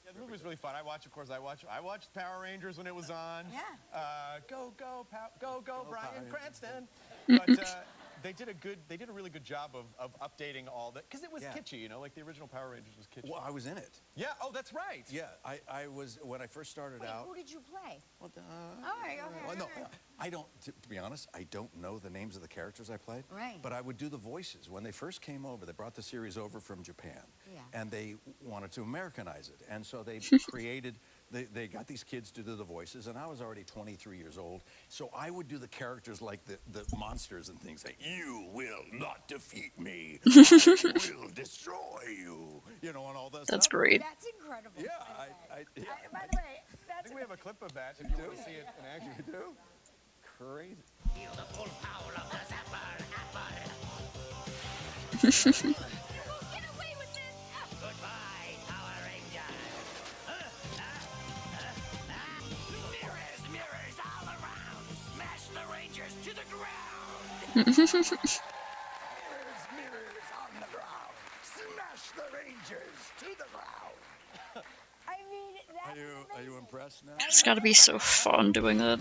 Yeah, the movie was really fun. I watched Power Rangers when it was on. Yeah. Go, Bryan Cranston. But they did a really good job of updating all that, because it was kitschy, you know, like the original Power Rangers was kitschy. Well, I was in it. Yeah. Oh, that's right. Yeah, I was when I first started out. Who did you play? Well, Okay. well, no, I don't. To be honest, I don't know the names of the characters I played. Right. But I would do the voices when they first came over. They brought the series over from Japan, and they wanted to Americanize it, and so they created. They got these kids to do the voices, and I was already 23 years old, so I would do the characters like the monsters and things like, "You will not defeat me. I will destroy you." You know, and all that That's stuff. great. That's incredible. Yeah, By the way, I think we have a clip of that. If you want to see it in action, you do. Crazy. Feel the full power of the Zapper Apple. Get away with this! Goodbye, Power Rangers. Mirrors all around. Smash the Rangers to the ground. Mirrors on the ground. Smash the Rangers to the ground. I mean, Are you impressed now? It's gotta be so fun doing that.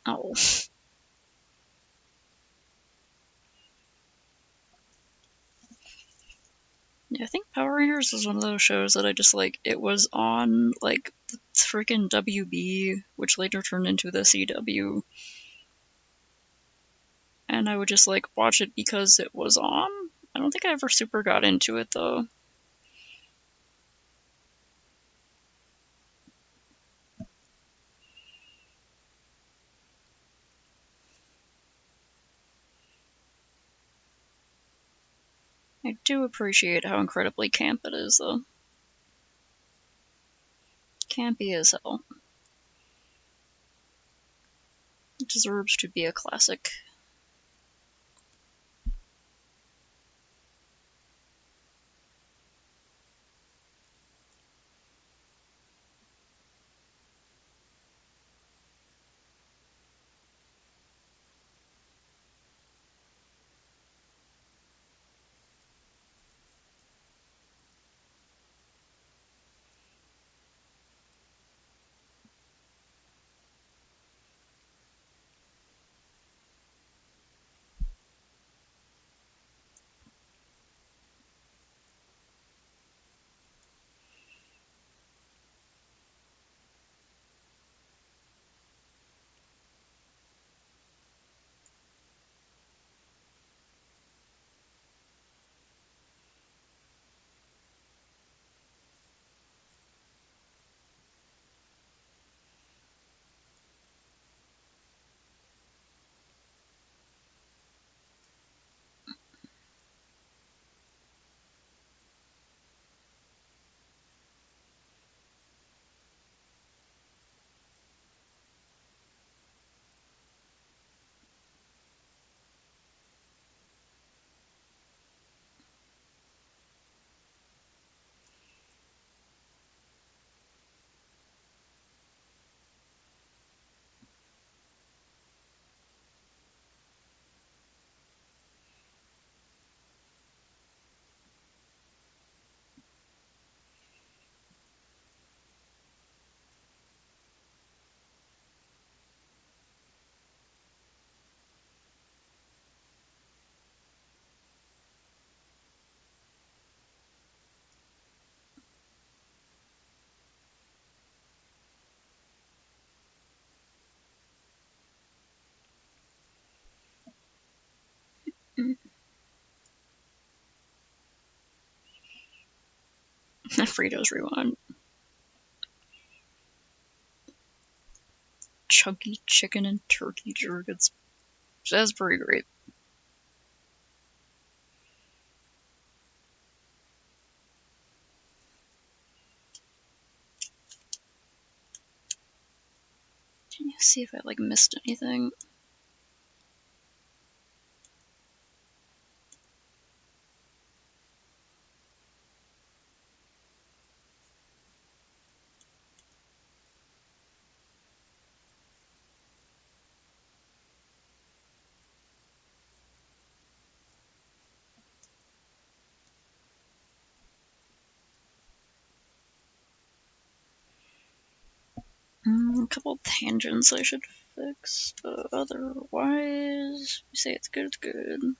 Oh. Yeah, I think Power Rangers is one of those shows that I just like. It was on like the freaking WB, which later turned into the CW, and I would just like watch it because it was on. I don't think I ever super got into it though. I do appreciate how incredibly camp it is though. Campy as hell. It deserves to be a classic. Fritos Rewind. Chunky chicken and turkey jerk. That's pretty great. Can you see if I like missed anything? A couple tangents I should fix, but otherwise, you say it's good, it's good.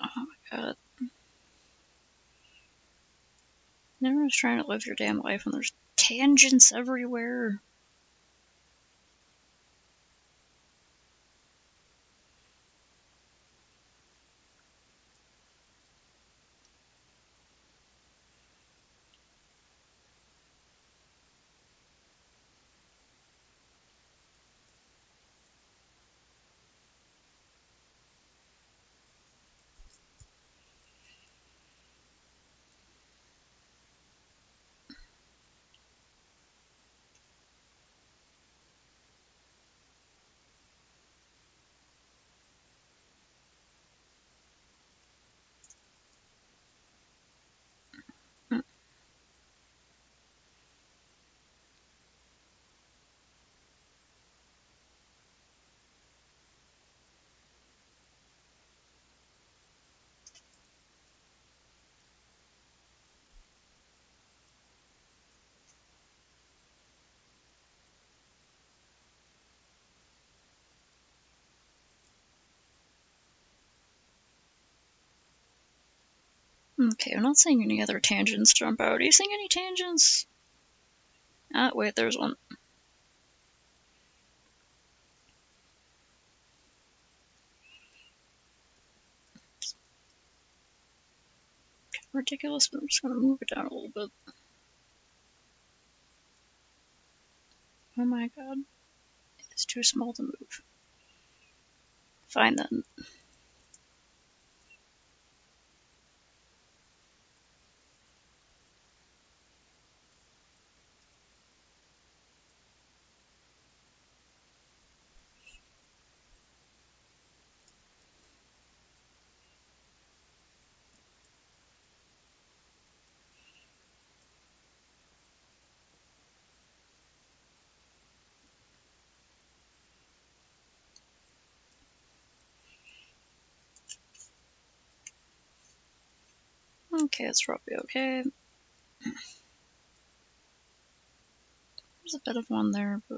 Oh my god. Never just trying to live your damn life and there's tangents everywhere. Okay, I'm not seeing any other tangents jump out. Are you seeing any tangents? Ah, wait, there's one. Ridiculous, but I'm just gonna move it down a little bit. Oh my god. It's too small to move. Fine then. Okay, it's probably okay. There's a bit of one there, but...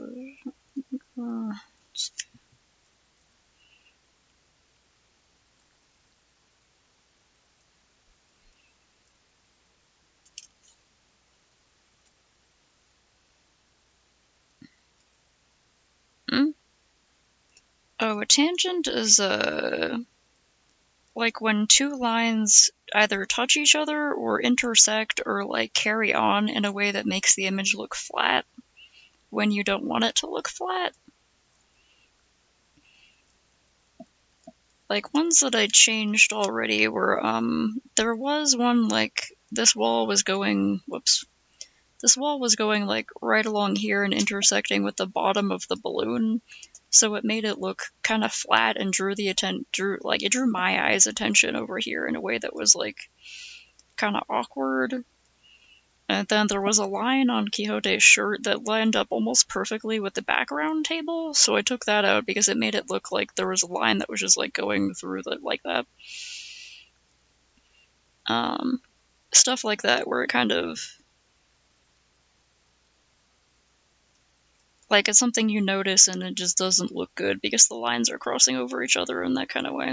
Oh, a tangent is like when two lines either touch each other or intersect or like carry on in a way that makes the image look flat when you don't want it to look flat. Like ones that I changed already were there was one like this wall was going like right along here and intersecting with the bottom of the balloon. So it made it look kind of flat and drew my eyes attention over here in a way that was like kind of awkward. And then there was a line on Quixote's shirt that lined up almost perfectly with the background table, so I took that out because it made it look like there was a line that was just like going through like that. Stuff like that where it kind of like it's something you notice and it just doesn't look good because the lines are crossing over each other in that kind of way.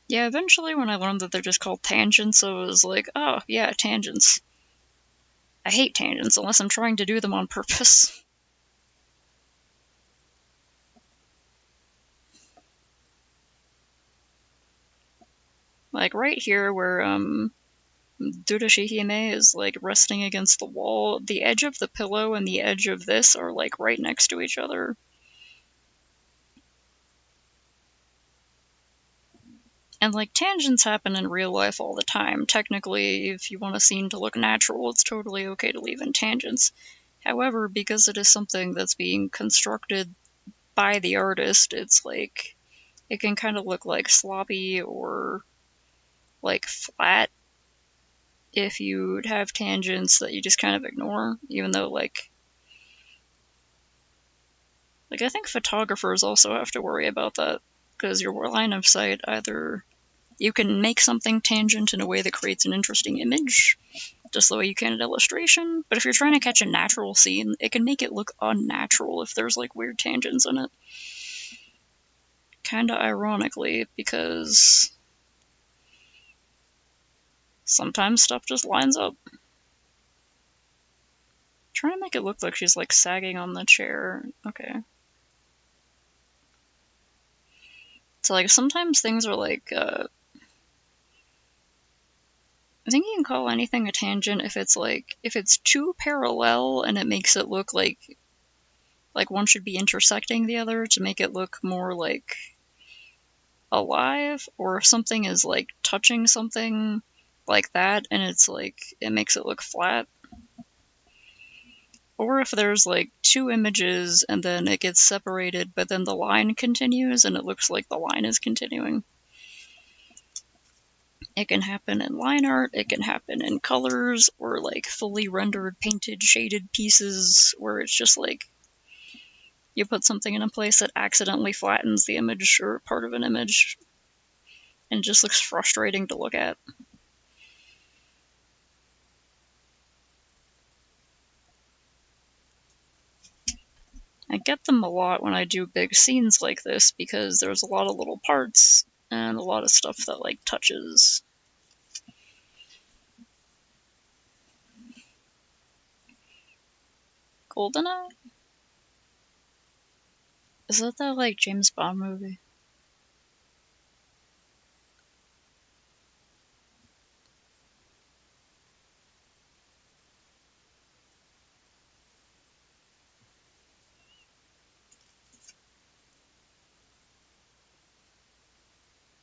Yeah, eventually when I learned that they're just called tangents, I was like, oh, yeah, tangents. I hate tangents unless I'm trying to do them on purpose. Like right here where, Durashihime is like resting against the wall, the edge of the pillow and the edge of this are like right next to each other. And, like, tangents happen in real life all the time. Technically, if you want a scene to look natural, it's totally okay to leave in tangents. However, because it is something that's being constructed by the artist, it's like, it can kind of look like sloppy or, like, flat if you'd have tangents that you just kind of ignore, even though, like, I think photographers also have to worry about that, because your line of sight, either you can make something tangent in a way that creates an interesting image, just the way you can an illustration, but if you're trying to catch a natural scene, it can make it look unnatural if there's, like, weird tangents in it. Kinda ironically, because sometimes stuff just lines up. Trying to make it look like she's, like, sagging on the chair. Okay. So, like, sometimes things are, like, I think you can call anything a tangent if it's, like, if it's too parallel and it makes it look like one should be intersecting the other to make it look more, like, alive, or if something is, like, touching something like that and it's, like, it makes it look flat. Or if there's, like, two images and then it gets separated, but then the line continues and it looks like the line is continuing. It can happen in line art, it can happen in colors, or, like, fully rendered, painted, shaded pieces where it's just, like, you put something in a place that accidentally flattens the image or part of an image, and it just looks frustrating to look at. I get them a lot when I do big scenes like this, because there's a lot of little parts and a lot of stuff that, like, touches. GoldenEye? Is that like, James Bond movie?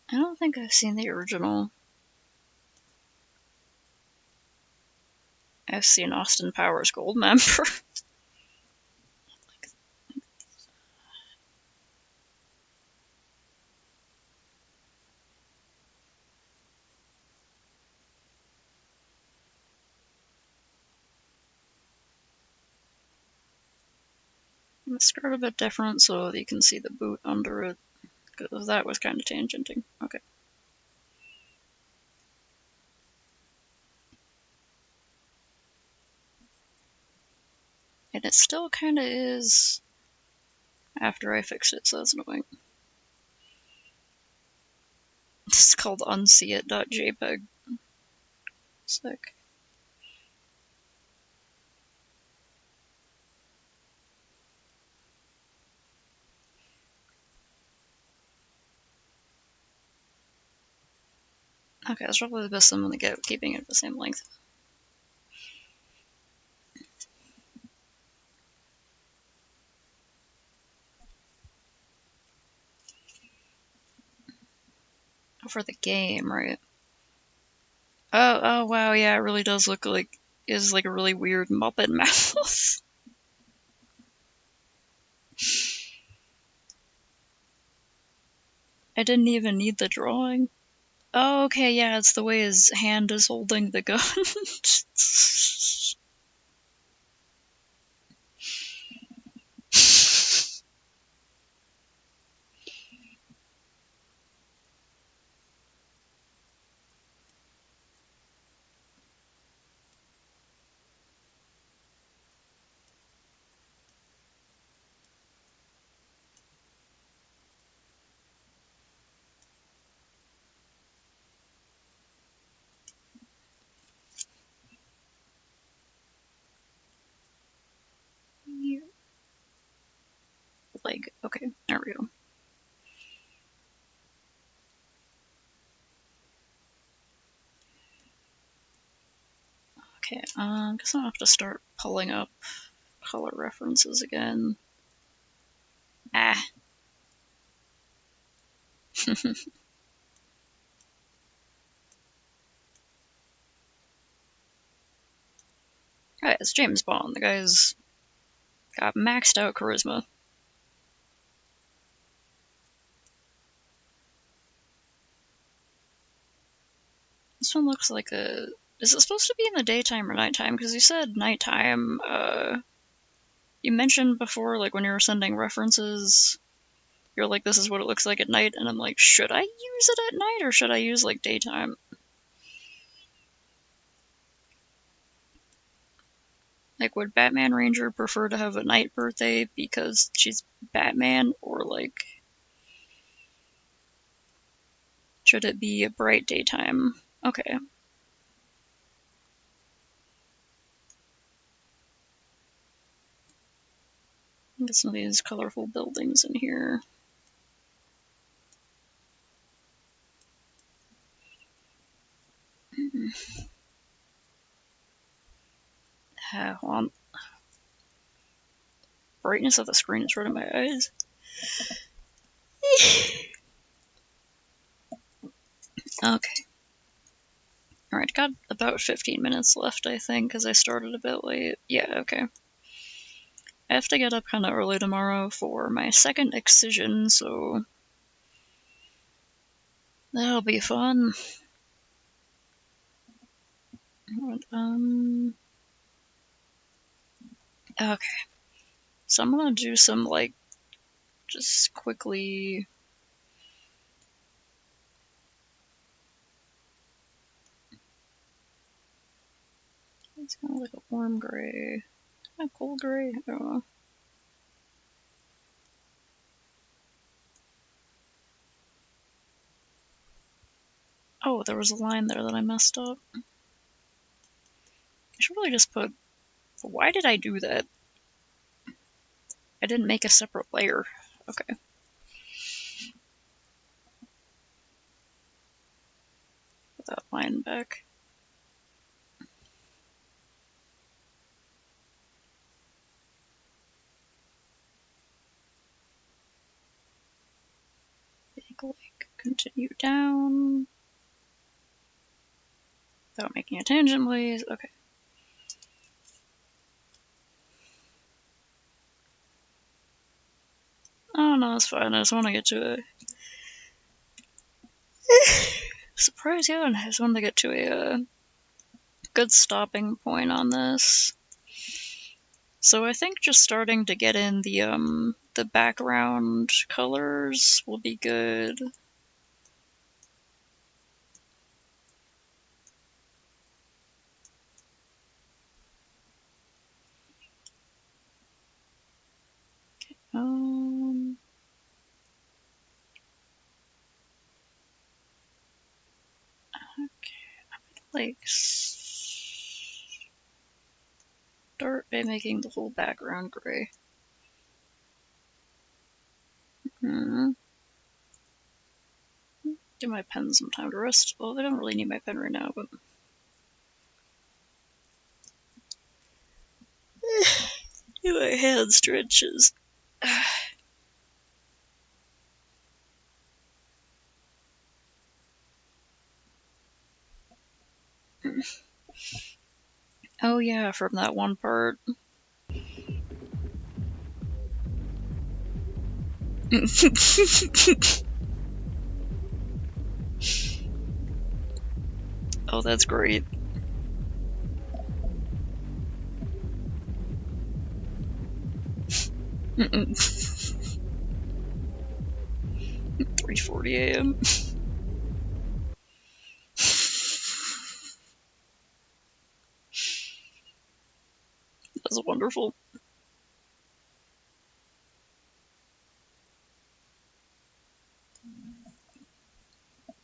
I don't think I've seen the original. I've seen Austin Powers Goldmember. The skirt a bit different so that you can see the boot under it, because that was kind of tangenting. Okay. And it still kind of is after I fixed it, so that's annoying. It's called unseeit.jpg. Sick. Okay, that's probably the best I'm gonna get, keeping it the same length. For the game, right? Oh wow, yeah, it really does look like is like a really weird Muppet mouth. I didn't even need the drawing. Oh, okay, yeah, it's the way his hand is holding the gun. Like, okay, there we go. Okay, I guess I'll have to start pulling up color references again. Ah. Right, it's James Bond. The guy's got maxed out charisma. This one looks like a... Is it supposed to be in the daytime or nighttime? Because you said nighttime. You mentioned before, like, when you were sending references, you're like, this is what it looks like at night, and I'm like, should I use it at night, or should I use, like, daytime? Like, would Batman Ranger prefer to have a night birthday because she's Batman, or, like, should it be a bright daytime? Okay. Get some of these colorful buildings in here. Well, brightness of the screen is hurting my eyes. Okay. Alright, got about 15 minutes left, I think, because I started a bit late. Yeah, okay. I have to get up kind of early tomorrow for my second excision, so that'll be fun. Okay. So I'm gonna do some, like, just quickly... It's kind of like a warm gray. Kind of cold gray? I don't know. Oh, there was a line there that I messed up. I should really just put... Why did I do that? I didn't make a separate layer. Okay. Put that line back. Big lake. Continue down. Without making a tangent, please. Okay. Oh no, it's fine. I just want to get to a... Surprise, yeah, I just want to get to a good stopping point on this. So I think just starting to get in the background colors will be good. Okay, like start by making the whole background gray. Give my pen some time to rest. Well, I don't really need my pen right now, but... my hand stretches. Oh yeah, from that one part. Oh, that's great. Mm-mm. 3:40 a.m. That's wonderful.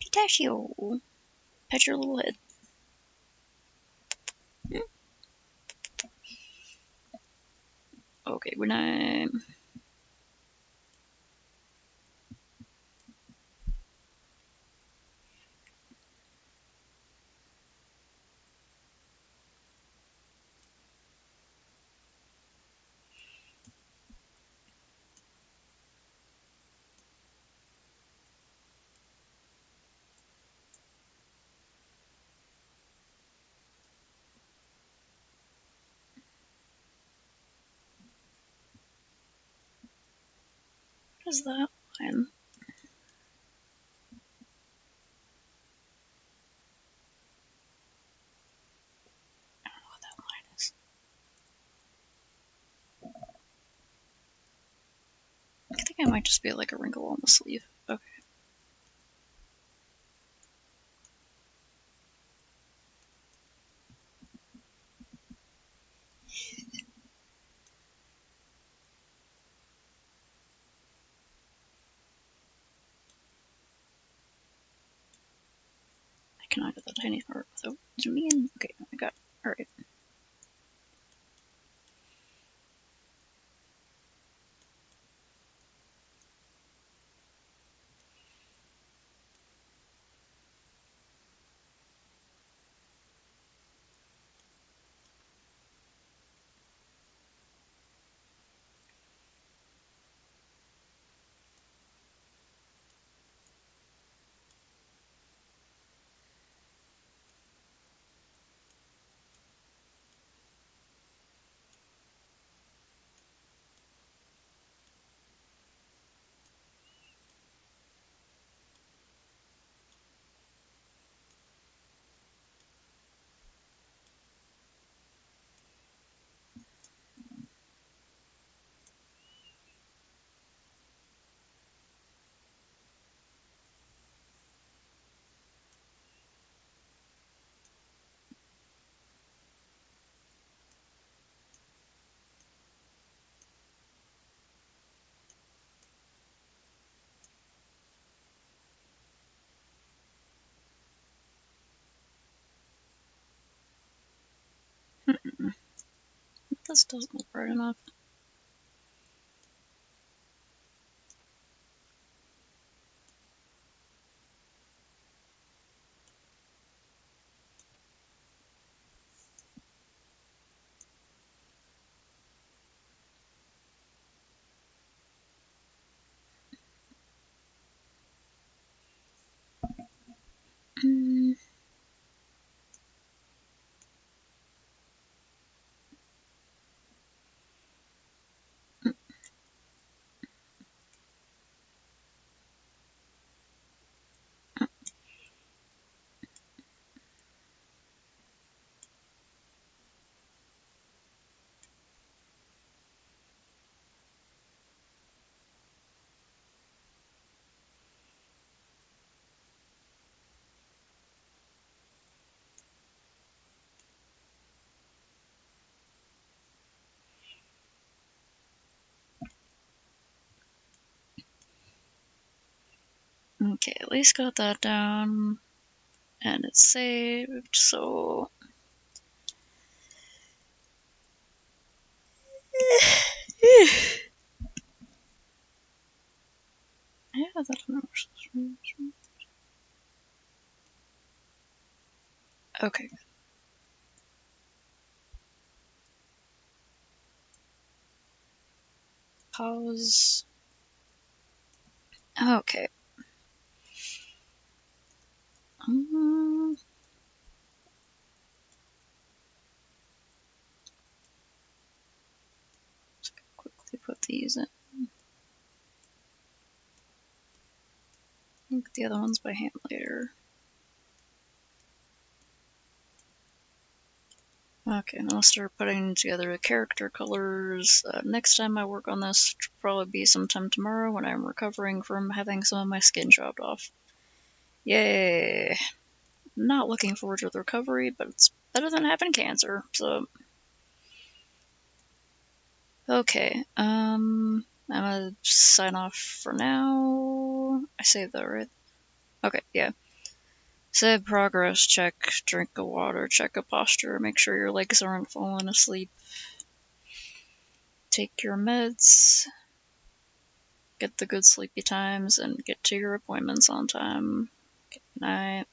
Pistachio! Pet your little head. Okay, good night. is that line? I don't know what that line is. I think it might just be like a wrinkle on the sleeve. Okay. I cannot get that tiny part without zooming in. Okay, I got it. Alright. This doesn't look bright enough. Okay, at least got that down. And it's saved, so... Yeah, that's not... Okay. Pause. Okay. Just quickly put these in. Look at the other ones by hand later. Okay, and I'll start putting together the character colors. Next time I work on this will probably be sometime tomorrow when I'm recovering from having some of my skin chopped off. Yay! Not looking forward to the recovery, but it's better than having cancer, so... Okay, I'm gonna sign off for now. I saved that, right? Okay, yeah. Save progress, check, drink of water, check a posture, make sure your legs aren't falling asleep. Take your meds, get the good sleepy times, and get to your appointments on time. Good night.